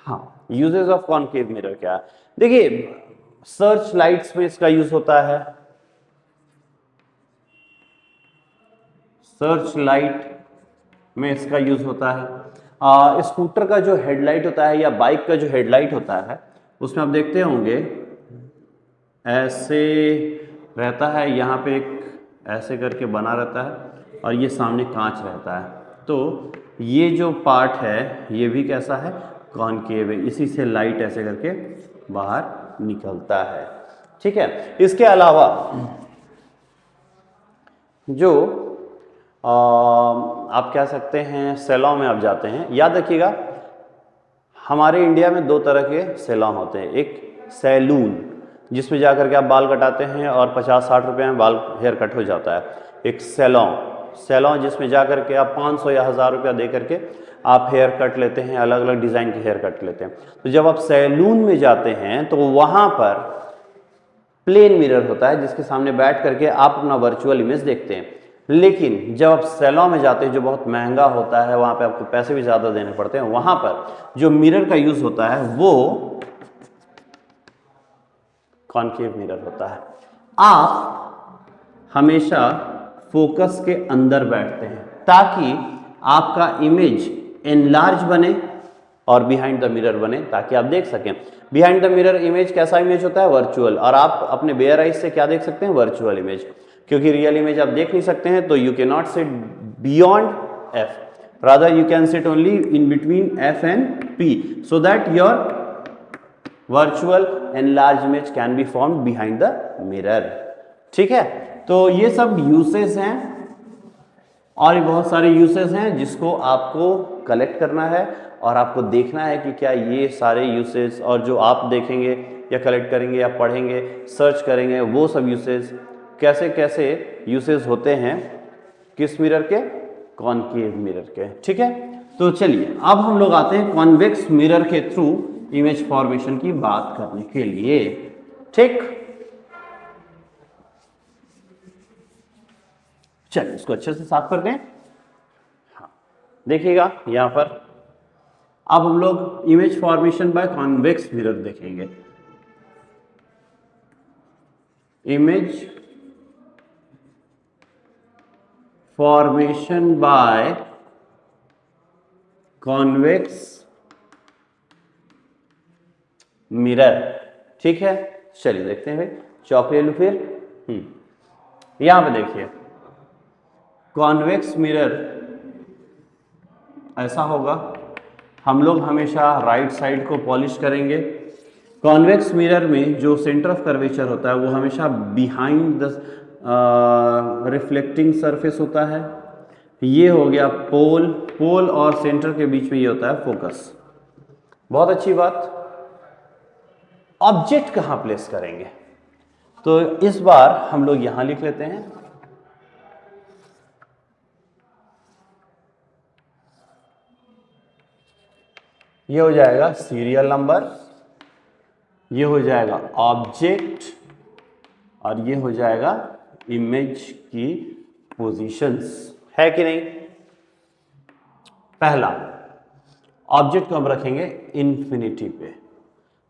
हाँ, यूजेस ऑफ कॉनकेव मिरर क्या है, देखिए सर्च लाइट्स में इसका यूज होता है, सर्च लाइट में इसका यूज होता है। स्कूटर का जो हेडलाइट होता है या बाइक का जो हेडलाइट होता है उसमें आप देखते होंगे ऐसे रहता है, यहाँ पे एक ऐसे करके बना रहता है और ये सामने कांच रहता है। तो ये जो पार्ट है ये भी कैसा है, कॉनकेव है, इसी से लाइट ऐसे करके बाहर निकलता है, ठीक है। इसके अलावा जो आप कह सकते हैं सैलून में आप जाते हैं, याद रखिएगा हमारे इंडिया में दो तरह के सैलून होते हैं, एक सैलून जिसमें जाकर के आप बाल कटाते हैं और 50-60 रुपए में बाल हेयर कट हो जाता है, एक सैलून जिसमें जाकर के आप 500 या 1000 रुपया दे करके आप हेयर कट लेते हैं, अलग अलग डिज़ाइन के हेयर कट लेते हैं। तो जब आप सैलून में जाते हैं तो वहाँ पर प्लेन मिरर होता है जिसके सामने बैठ करके आप अपना वर्चुअल इमेज देखते हैं। लेकिन जब आप सैलून में जाते हैं जो बहुत महंगा होता है, वहाँ पे आपको पैसे भी ज़्यादा देने पड़ते हैं, वहाँ पर जो मिरर का यूज़ होता है वो कॉनकेव मिरर होता है। आप हमेशा फोकस के अंदर बैठते हैं ताकि आपका इमेज एनलार्ज बने और बिहाइंड द मिरर बने, ताकि आप देख सकें। बिहाइंड द मिरर इमेज कैसा इमेज होता है, वर्चुअल, और आप अपने बेयर आइज से क्या देख सकते हैं, वर्चुअल इमेज, क्योंकि रियल इमेज आप देख नहीं सकते हैं। तो you can not sit beyond F, rather you can sit only in between F and P, so that your virtual enlarge image can be formed behind the mirror, ठीक है। तो ये सब यूसेस हैं और भी बहुत सारे यूसेस हैं जिसको आपको कलेक्ट करना है और आपको देखना है कि क्या ये सारे यूसेस और जो आप देखेंगे या कलेक्ट करेंगे या पढ़ेंगे, सर्च करेंगे, वो सब यूसेस कैसे कैसे यूसेस होते हैं किस मिरर के, कॉनकेव मिरर के, ठीक है। तो चलिए अब हम लोग आते हैं कॉन्वेक्स मिरर के थ्रू इमेज फॉर्मेशन की बात करने के लिए, ठीक। चलिए इसको अच्छे से साफ कर दें। हाँ देखिएगा यहां पर अब हम लोग image formation by convex mirror देखेंगे। Image formation by convex mirror, ठीक है, चलिए देखते हैं भाई, चौक ले लूं फिर। यहां पे देखिए कॉन्वेक्स मिरर ऐसा होगा, हम लोग हमेशा राइट साइड को पॉलिश करेंगे। कॉन्वेक्स मिरर में जो सेंटर ऑफ कर्वेचर होता है वो हमेशा बिहाइंड द रिफ्लेक्टिंग सरफेस होता है। ये हो गया पोल, पोल और सेंटर के बीच में ये होता है फोकस। बहुत अच्छी बात। ऑब्जेक्ट कहां प्लेस करेंगे, तो इस बार हम लोग यहां लिख लेते हैं। ये हो जाएगा सीरियल नंबर, ये हो जाएगा ऑब्जेक्ट और ये हो जाएगा इमेज की पोजीशंस, है कि नहीं। पहला ऑब्जेक्ट को हम रखेंगे इन्फिनिटी पे।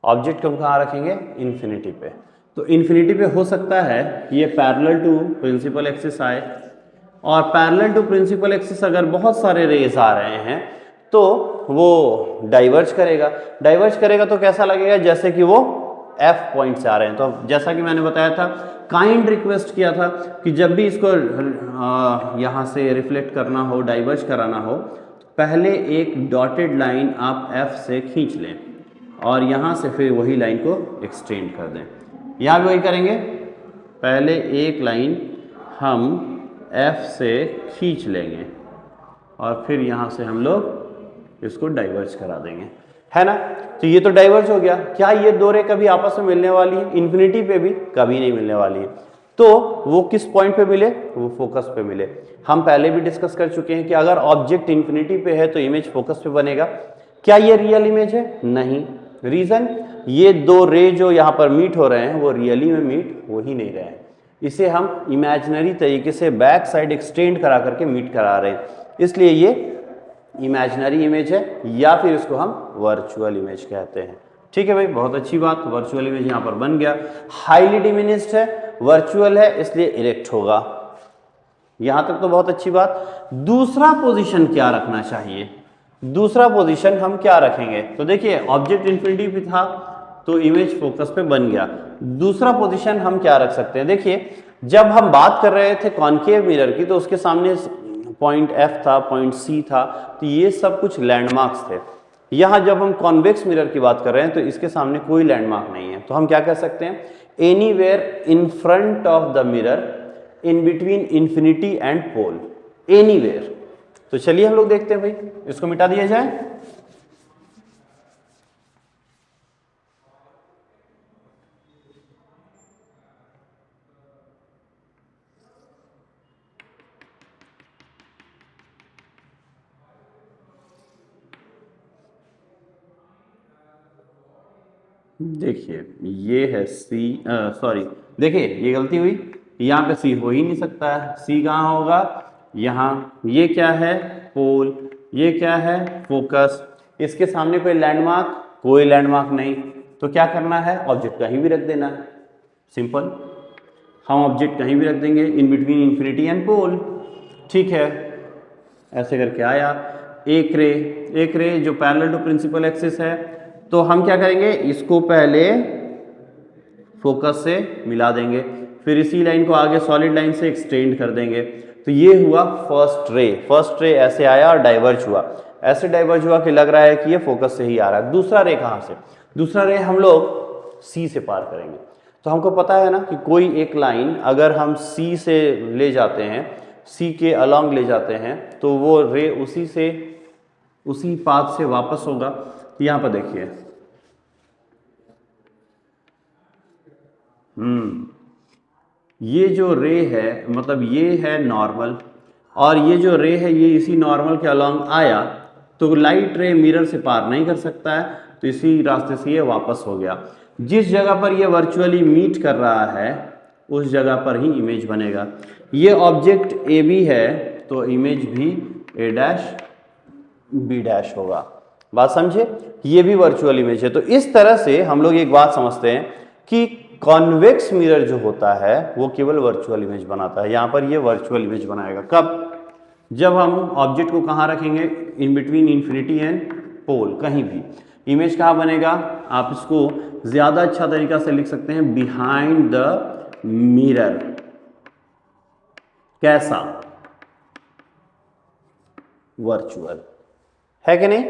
ऑब्जेक्ट को हम कहाँ रखेंगे, इन्फिनिटी पे। तो इन्फिनिटी पे हो सकता है ये पैरेलल टू प्रिंसिपल एक्सिस आए, और पैरेलल टू प्रिंसिपल एक्सिस अगर बहुत सारे रेज आ रहे हैं तो वो डाइवर्ज करेगा। डाइवर्ज करेगा तो कैसा लगेगा, जैसे कि वो F पॉइंट से आ रहे हैं। तो जैसा कि मैंने बताया था, काइंड रिक्वेस्ट किया था कि जब भी इसको यहाँ से रिफ्लेक्ट करना हो, डाइवर्ज कराना हो, पहले एक डॉटेड लाइन आप F से खींच लें और यहाँ से फिर वही लाइन को एक्सटेंड कर दें। यहाँ भी वही करेंगे, पहले एक लाइन हम F से खींच लेंगे और फिर यहाँ से हम लोग इसको डाइवर्ज करा देंगे, है ना। तो ये तो डाइवर्ज हो गया। क्या ये दो रे कभी आपस में मिलने वाली है, इन्फिनिटी पे भी कभी नहीं मिलने वाली है। तो वो किस पॉइंट पे मिले, वो फोकस पे मिले। हम पहले भी डिस्कस कर चुके हैं कि अगर ऑब्जेक्ट इन्फिनिटी पे है तो इमेज फोकस पे बनेगा। क्या ये रियल इमेज है, नहीं। रीजन, ये दो रे जो यहाँ पर मीट हो रहे हैं वो रियली में मीट हो ही नहीं रहे हैं, इसे हम इमेजिनरी तरीके से बैक साइड एक्सटेंड करा करके मीट करा रहे हैं, इसलिए ये इमेजिनरी इमेज है, या फिर इसको हम वर्चुअल इमेज कहते हैं। ठीक है भाई, बहुत अच्छी बात। वर्चुअल इमेज यहाँ पर बन गया। हाईली डिमिनिस्ड है, वर्चुअल है, इसलिए इरेक्ट होगा। यहां तक तो बहुत अच्छी बात। दूसरा पोजीशन क्या रखना चाहिए, दूसरा पोजीशन हम क्या रखेंगे, तो देखिए ऑब्जेक्ट इन्फिनिटी पे था तो इमेज फोकस पे बन गया। दूसरा पोजीशन हम क्या रख सकते हैं, देखिए जब हम बात कर रहे थे कॉनकेव मिरर की तो उसके सामने पॉइंट F था, पॉइंट C था, तो ये सब कुछ लैंडमार्क्स थे। यहां जब हम कॉन्वेक्स मिरर की बात कर रहे हैं तो इसके सामने कोई लैंडमार्क नहीं है, तो हम क्या कह सकते हैं, anywhere in front of the mirror in between infinity and pole, anywhere. तो चलिए हम लोग देखते हैं भाई, इसको मिटा दिया जाए। देखिए ये है C, सॉरी देखिए ये गलती हुई, यहाँ पे C हो ही नहीं सकता है। C कहाँ होगा, यहाँ। ये क्या है, पोल, ये क्या है, फोकस। इसके सामने कोई लैंडमार्क, कोई लैंडमार्क नहीं, तो क्या करना है, ऑब्जेक्ट कहीं भी रख देना है, सिंपल। हम ऑब्जेक्ट कहीं भी रख देंगे इन बिटवीन इन्फिनिटी एंड पोल, ठीक है। ऐसे करके आया। एक रे जो पैरेलल टू प्रिंसिपल एक्सिस है, तो हम क्या करेंगे, इसको पहले फोकस से मिला देंगे, फिर इसी लाइन को आगे सॉलिड लाइन से एक्सटेंड कर देंगे। तो ये हुआ फर्स्ट रे। फर्स्ट रे ऐसे आया और डाइवर्ज हुआ, ऐसे डाइवर्ज हुआ कि लग रहा है कि ये फोकस से ही आ रहा है। दूसरा रे कहाँ से, दूसरा रे हम लोग C से पार करेंगे। तो हमको पता है ना कि कोई एक लाइन अगर हम C से ले जाते हैं, C के अलॉन्ग ले जाते हैं, तो वो रे उसी पाथ से वापस होगा। यहां पर देखिए, ये जो रे है, मतलब ये है नॉर्मल, और ये जो रे है ये इसी नॉर्मल के अलॉन्ग आया, तो लाइट रे मिरर से पार नहीं कर सकता है, तो इसी रास्ते से ये वापस हो गया। जिस जगह पर ये वर्चुअली मीट कर रहा है उस जगह पर ही इमेज बनेगा। ये ऑब्जेक्ट AB है तो इमेज भी A', B' होगा। बात समझे, ये भी वर्चुअल इमेज है। तो इस तरह से हम लोग एक बात समझते हैं कि कॉन्वेक्स मिरर जो होता है वो केवल वर्चुअल इमेज बनाता है। यहां पर ये वर्चुअल इमेज बनाएगा कब, जब हम ऑब्जेक्ट को कहां रखेंगे, इन बिटवीन इन्फिनिटी एंड पोल, कहीं भी। इमेज कहाँ बनेगा, आप इसको ज्यादा अच्छा तरीका से लिख सकते हैं बिहाइंड द मिरर। कैसा, वर्चुअल, है कि नहीं।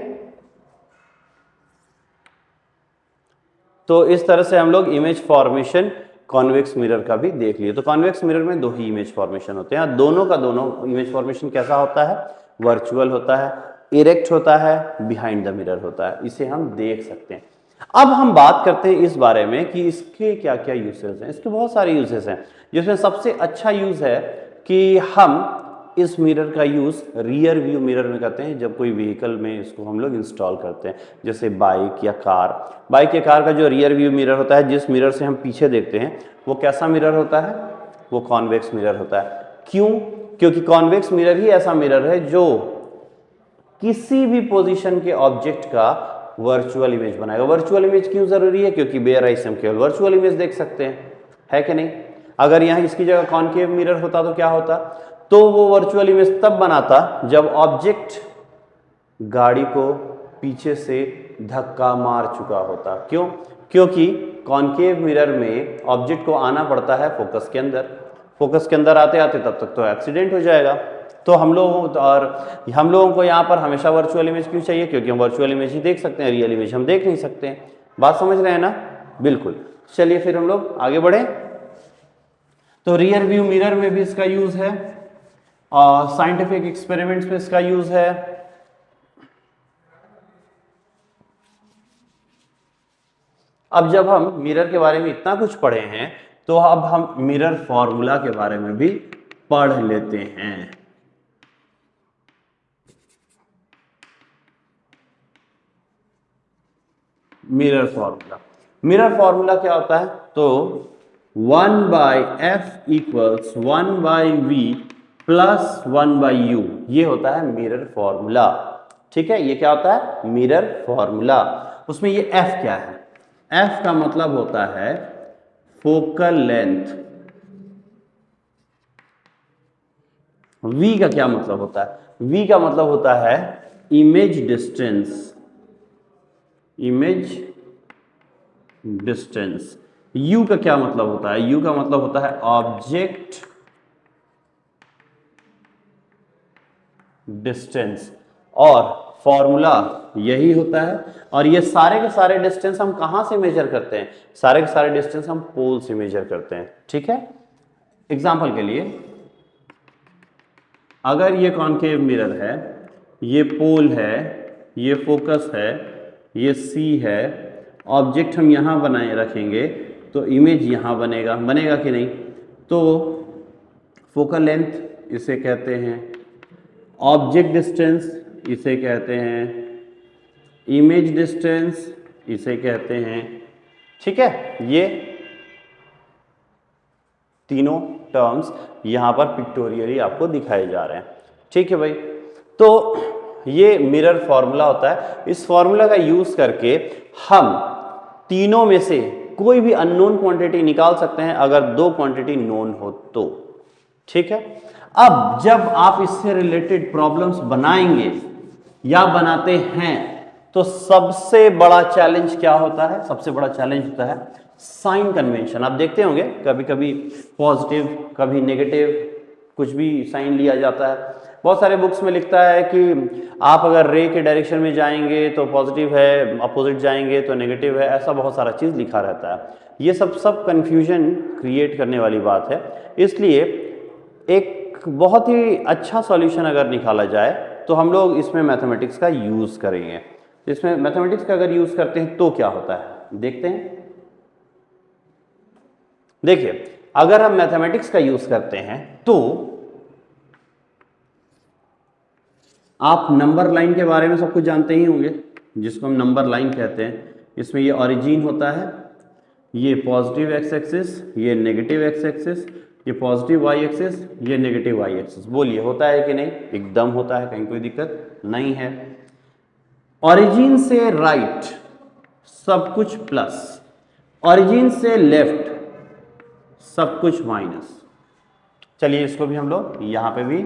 तो इस तरह से हम लोग इमेज फॉर्मेशन कॉन्वेक्स मिरर का भी देख लिए। तो कॉन्वेक्स मिरर में दो ही इमेज फॉर्मेशन होते हैं, दोनों का दोनों इमेज फॉर्मेशन कैसा होता है, वर्चुअल होता है, इरेक्ट होता है, बिहाइंड द मिरर होता है, इसे हम देख सकते हैं। अब हम बात करते हैं इस बारे में कि इसके क्या क्या यूसेस हैं। इसके बहुत सारे यूसेस हैं, जिसमें सबसे अच्छा यूज है कि हम इस मिरर का यूज रियर व्यू मिरर में करते हैं जब कोई व्हीकल में इसको हम लोग इंस्टॉल करते हैं, जैसे बाइक या कार। बाइक या कार का जो रियर व्यू मिरर होता है, जिस मिरर से हम पीछे देखते हैं, वो कैसा मिरर होता है, वो कॉन्वेक्स मिरर होता है। क्यों, क्योंकि कॉन्वेक्स मिरर ही ऐसा मिरर है जो किसी भी पोजीशन के ऑब्जेक्ट का वर्चुअल इमेज बनाएगा। वर्चुअल इमेज क्यों जरूरी है, क्योंकि बेयर आई से हम केवल वर्चुअल इमेज देख सकते हैं, है कि नहीं। अगर यहाँ इसकी जगह कॉन्केव मिरर होता तो क्या होता, तो वो वर्चुअल इमेज तब बनाता जब ऑब्जेक्ट गाड़ी को पीछे से धक्का मार चुका होता। क्यों, क्योंकि कॉन्केव मिरर में ऑब्जेक्ट को आना पड़ता है फोकस के अंदर, फोकस के अंदर आते आते तब तक तो एक्सीडेंट हो जाएगा। तो हम लोगों को यहाँ पर हमेशा वर्चुअल इमेज क्यों चाहिए, क्योंकि हम वर्चुअल इमेज ही देख सकते हैं, रियल इमेज हम देख नहीं सकते हैं। बात समझ रहे हैं ना, बिल्कुल। चलिए फिर हम लोग आगे बढ़े। तो रियर व्यू मिरर में भी इसका यूज है, साइंटिफिक एक्सपेरिमेंट्स में इसका यूज है। अब जब हम मिरर के बारे में इतना कुछ पढ़े हैं, तो अब हम मिरर फॉर्मूला के बारे में भी पढ़ लेते हैं। मिरर फॉर्मूला, मिरर फॉर्मूला क्या होता है, तो 1/f equals 1/v plus 1/u, ये होता है मिरर फॉर्मूला। ठीक है, ये क्या होता है, मिरर फॉर्मूला। उसमें ये f क्या है, f का मतलब होता है फोकल लेंथ, v का क्या मतलब होता है, v का मतलब होता है image distance, image distance. u का क्या मतलब होता है, u का मतलब होता है ऑब्जेक्ट डिस्टेंस, और फॉर्मूला यही होता है। और ये सारे के सारे डिस्टेंस हम कहां से मेजर करते हैं, सारे के सारे डिस्टेंस हम पोल से मेजर करते हैं। ठीक है, एग्जांपल के लिए अगर ये कॉन्केव मिरर है, ये पोल है, ये फोकस है, ये C है, ऑब्जेक्ट हम यहां बनाए रखेंगे तो इमेज यहां बनेगा, बनेगा कि नहीं। तो फोकल लेंथ इसे कहते हैं, ऑब्जेक्ट डिस्टेंस इसे कहते हैं, इमेज डिस्टेंस इसे कहते हैं। ठीक है, ये तीनों टर्म्स यहां पर पिक्टोरियली आपको दिखाए जा रहे हैं। ठीक है भाई, तो ये मिरर फॉर्मूला होता है। इस फॉर्मूला का यूज करके हम तीनों में से कोई भी अननोन क्वांटिटी निकाल सकते हैं अगर दो क्वांटिटी नोन हो तो। ठीक है, अब जब आप इससे रिलेटेड प्रॉब्लम्स बनाएंगे या बनाते हैं, तो सबसे बड़ा चैलेंज क्या होता है, सबसे बड़ा चैलेंज होता है साइन कन्वेंशन। आप देखते होंगे कभी कभी पॉजिटिव कभी नेगेटिव कुछ भी साइन लिया जाता है। बहुत सारे बुक्स में लिखता है कि आप अगर रे के डायरेक्शन में जाएंगे तो पॉजिटिव है, अपोजिट जाएंगे तो नेगेटिव है, ऐसा बहुत सारा चीज़ लिखा रहता है। ये सब कंफ्यूजन क्रिएट करने वाली बात है। इसलिए एक बहुत ही अच्छा सॉल्यूशन अगर निकाला जाए तो हम लोग इसमें मैथमेटिक्स का यूज़ करेंगे। इसमें मैथमेटिक्स का अगर यूज़ करते हैं तो क्या होता है, देखते हैं। देखिए, अगर हम मैथमेटिक्स का यूज़ करते हैं तो आप नंबर लाइन के बारे में सब कुछ जानते ही होंगे, जिसको हम नंबर लाइन कहते हैं। इसमें ये ओरिजिन होता है, ये पॉजिटिव एक्स एक्सिस, ये नेगेटिव एक्स एक्सिस, ये पॉजिटिव वाई एक्सिस, ये नेगेटिव वाई एक्सिस। बोलिए होता है कि नहीं, एकदम होता है, कहीं कोई दिक्कत नहीं है। ओरिजिन से राइट सब कुछ प्लस, ओरिजिन से लेफ्ट सब कुछ माइनस। चलिए इसको भी हम लोग यहां पे भी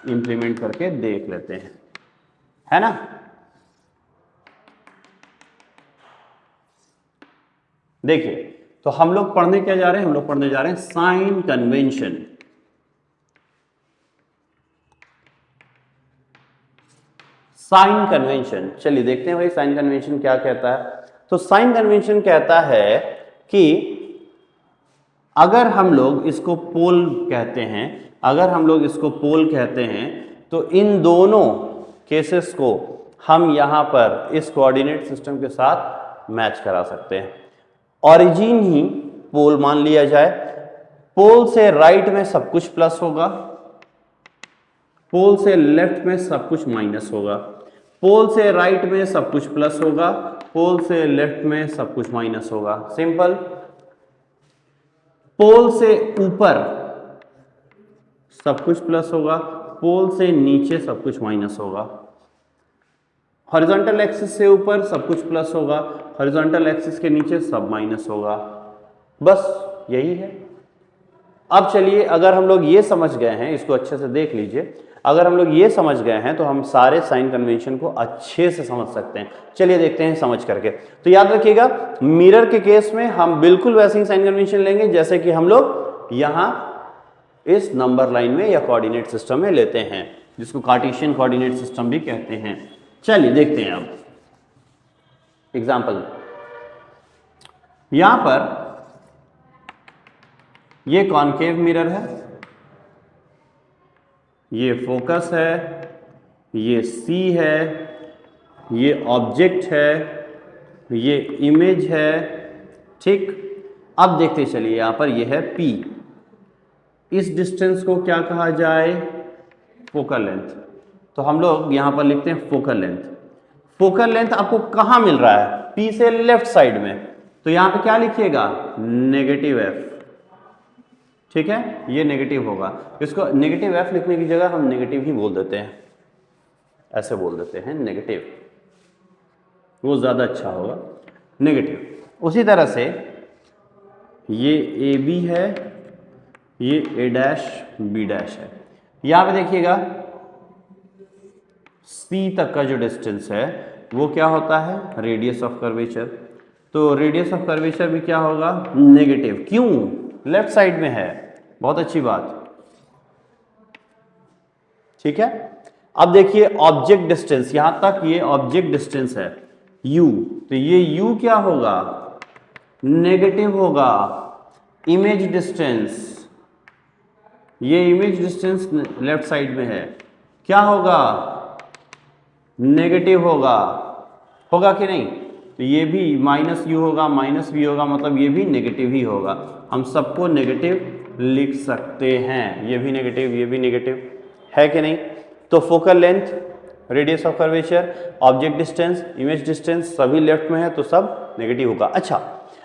इंप्लीमेंट करके देख लेते हैं, है ना। देखिए, तो हम लोग पढ़ने क्या जा रहे हैं, हम लोग पढ़ने जा रहे हैं साइन कन्वेंशन। साइन कन्वेंशन, चलिए देखते हैं भाई साइन कन्वेंशन क्या कहता है। तो साइन कन्वेंशन कहता है कि अगर हम लोग इसको पोल कहते हैं, अगर हम लोग इसको पोल कहते हैं, तो इन दोनों केसेस को हम यहां पर इस कोऑर्डिनेट सिस्टम के साथ मैच करा सकते हैं। ओरिजिन ही पोल मान लिया जाए, पोल से राइट में सब कुछ प्लस होगा, पोल से लेफ्ट में सब कुछ माइनस होगा, पोल से राइट में सब कुछ प्लस होगा, पोल से लेफ्ट में सब कुछ माइनस होगा। सिंपल। पोल से ऊपर सब कुछ प्लस होगा, पोल से नीचे सब कुछ माइनस होगा। हॉरिजॉन्टल एक्सिस से ऊपर सब कुछ प्लस होगा, हॉरिजॉन्टल एक्सिस के नीचे सब माइनस होगा। बस यही है। अब चलिए, अगर हम लोग ये समझ गए हैं, इसको अच्छे से देख लीजिए, अगर हम लोग ये समझ गए हैं तो हम सारे साइन कन्वेंशन को अच्छे से समझ सकते हैं। चलिए देखते हैं समझ करके। तो याद रखिएगा, मिरर के केस में हम बिल्कुल वैसे ही साइन कन्वेंशन लेंगे जैसे कि हम लोग यहां इस नंबर लाइन में या कोऑर्डिनेट सिस्टम में लेते हैं, जिसको कार्टेशियन कोऑर्डिनेट सिस्टम भी कहते हैं। चलिए देखते हैं अब एग्जांपल। यहां पर ये कॉनकेव मिरर है, ये फोकस है, ये सी है, ये ऑब्जेक्ट है, ये इमेज है। ठीक, अब देखते चलिए, यहां पर ये है P। इस डिस्टेंस को क्या कहा जाए, फोकल लेंथ। तो हम लोग यहां पर लिखते हैं फोकल लेंथ। फोकल लेंथ आपको कहां मिल रहा है, P से लेफ्ट साइड में, तो यहां पे क्या लिखिएगा, नेगेटिव F। ठीक है, ये नेगेटिव होगा। इसको नेगेटिव F लिखने की जगह हम नेगेटिव ही बोल देते हैं, ऐसे बोल देते हैं नेगेटिव, वो ज्यादा अच्छा होगा, नेगेटिव। उसी तरह से ये AB है, ये A' B' है। यहां पे देखिएगा C तक का जो डिस्टेंस है वो क्या होता है, रेडियस ऑफ कर्वेचर। तो रेडियस ऑफ कर्वेचर भी क्या होगा, नेगेटिव। क्यों, लेफ्ट साइड में है, बहुत अच्छी बात। ठीक है, अब देखिए ऑब्जेक्ट डिस्टेंस, यहां तक ये ऑब्जेक्ट डिस्टेंस है U, तो ये U क्या होगा, नेगेटिव होगा। इमेज डिस्टेंस, ये इमेज डिस्टेंस लेफ्ट साइड में है, क्या होगा, नेगेटिव होगा। होगा कि नहीं, तो ये भी माइनस U होगा, माइनस V होगा, मतलब ये भी नेगेटिव ही होगा। हम सबको नेगेटिव लिख सकते हैं, ये भी नेगेटिव, ये भी नेगेटिव है कि नहीं। तो focal length, radius of curvature, object distance, image distance सभी लेफ्ट में है, तो सब नेगेटिव होगा। अच्छा,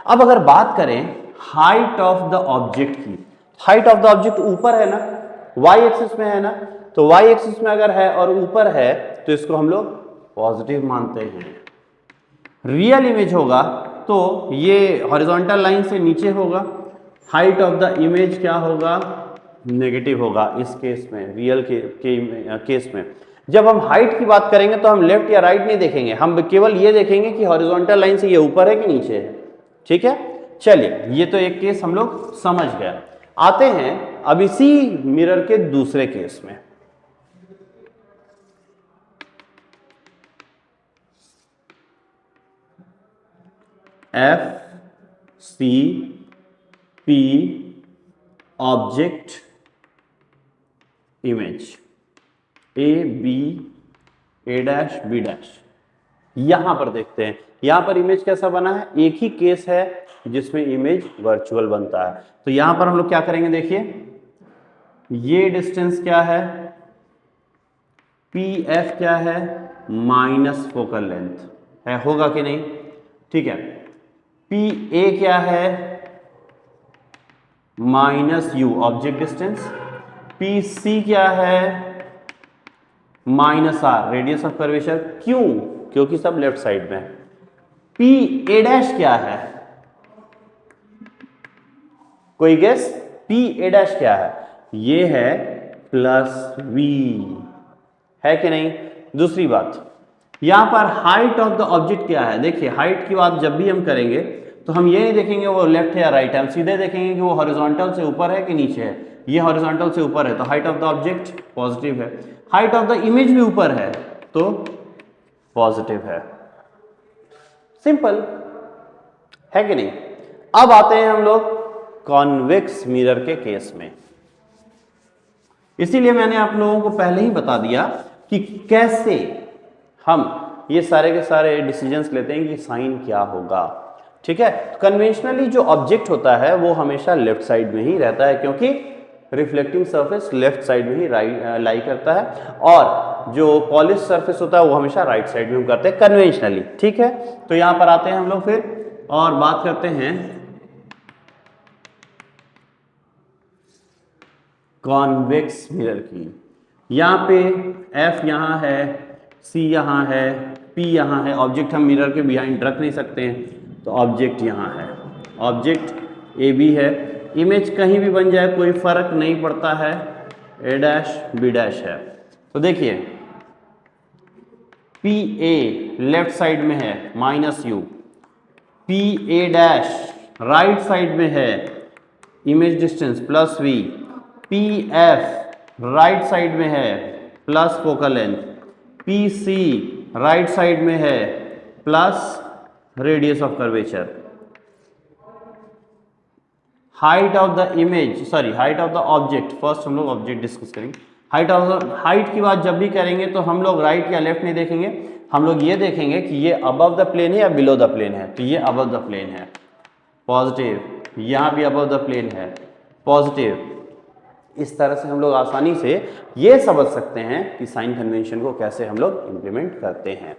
अब अगर बात करें हाइट ऑफ द ऑब्जेक्ट की, हाइट ऑफ द ऑब्जेक्ट ऊपर है ना, वाई एक्सिस में है ना, तो वाई एक्सिस में अगर है और ऊपर है तो इसको हम लोग पॉजिटिव मानते हैं। रियल इमेज होगा तो ये हॉरिजॉन्टल लाइन से नीचे होगा, हाइट ऑफ द इमेज क्या होगा, नेगेटिव होगा। इस केस में, रियल केस में जब हम हाइट की बात करेंगे तो हम लेफ्ट या राइट नहीं देखेंगे, हम केवल ये देखेंगे कि हॉरिजॉन्टल लाइन से ये ऊपर है कि नीचे है। ठीक है, चलिए ये तो एक केस हम लोग समझ गए। आते हैं अब इसी मिरर के दूसरे केस में। FCP object image AB A' B'। यहां पर देखते हैं, यहां पर इमेज कैसा बना है, एक ही केस है जिसमें इमेज वर्चुअल बनता है। तो यहां पर हम लोग क्या करेंगे, देखिए ये डिस्टेंस क्या है, PF क्या है, माइनस फोकल लेंथ है, होगा कि नहीं। ठीक है, PA क्या है, minus U object distance, PC क्या है, minus R radius of curvature. क्यों, क्योंकि सब लेफ्ट साइड में है। PA' क्या है, कोई गेस, PA' क्या है, ये है प्लस V, है कि नहीं। दूसरी बात, यहां पर हाइट ऑफ द ऑब्जेक्ट क्या है, देखिए हाइट की बात जब भी हम करेंगे तो हम ये नहीं देखेंगे वो लेफ्ट है या राइट है, हम सीधे देखेंगे कि वो हॉरिजॉन्टल से ऊपर है कि नीचे है। ये हॉरिजॉन्टल से ऊपर है तो height of the object positive है, हाइट ऑफ द इमेज भी ऊपर है तो पॉजिटिव है। सिंपल है कि नहीं। अब आते हैं हम लोग कॉन्वेक्स मिरर के केस में। इसीलिए मैंने आप लोगों को पहले ही बता दिया कि कैसे हम ये सारे के सारे डिसीजंस लेते हैं कि साइन क्या होगा। ठीक है, कन्वेंशनली जो ऑब्जेक्ट होता है वो हमेशा लेफ्ट साइड में ही रहता है, क्योंकि रिफ्लेक्टिंग सरफेस लेफ्ट साइड में ही लाई करता है, और जो पॉलिश सरफेस होता है वो हमेशा राइट साइड में करते हैं कन्वेंशनली। ठीक है, तो यहां पर आते हैं हम लोग फिर और बात करते हैं कॉन्वेक्स मिरर की। यहाँ पे F यहाँ है, C यहाँ है, P यहाँ है। ऑब्जेक्ट हम मिरर के बिहाइंड रख नहीं सकते हैं तो ऑब्जेक्ट यहाँ है, ऑब्जेक्ट AB है। इमेज कहीं भी बन जाए कोई फर्क नहीं पड़ता है, A डैश B डैश है। तो देखिए PA लेफ्ट साइड में है -U, PA dash right side में है image distance +V, PF right side में है plus focal length, PC right side में है plus radius of curvature. Height of the image height of the object, first हम लोग ऑब्जेक्ट डिस्कस करेंगे। Height की बात जब भी करेंगे तो हम लोग राइट या लेफ्ट नहीं देखेंगे, हम लोग ये देखेंगे कि ये अबव द प्लेन है या बिलो द प्लेन है। तो ये अबव द प्लेन है पॉजिटिव, यहाँ भी अबव द प्लेन है पॉजिटिव। इस तरह से हम लोग आसानी से ये समझ सकते हैं कि साइन कन्वेंशन को कैसे हम लोग इंप्लीमेंट करते हैं।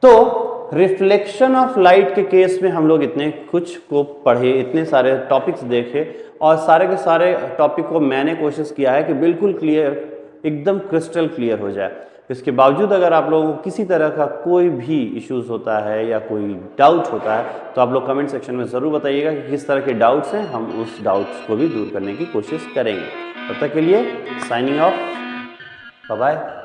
तो रिफ्लेक्शन ऑफ लाइट के केस में हम लोग इतने कुछ को पढ़े, इतने सारे टॉपिक्स देखे, और सारे के सारे टॉपिक को मैंने कोशिश किया है कि बिल्कुल क्लियर, एकदम क्रिस्टल क्लियर हो जाए। इसके बावजूद अगर आप लोगों को किसी तरह का कोई भी इश्यूज होता है या कोई डाउट होता है तो आप लोग कमेंट सेक्शन में ज़रूर बताइएगा कि किस तरह के डाउट्स हैं, हम उस डाउट्स को भी दूर करने की कोशिश करेंगे। तब तक के लिए साइनिंग ऑफ, बाय बाय।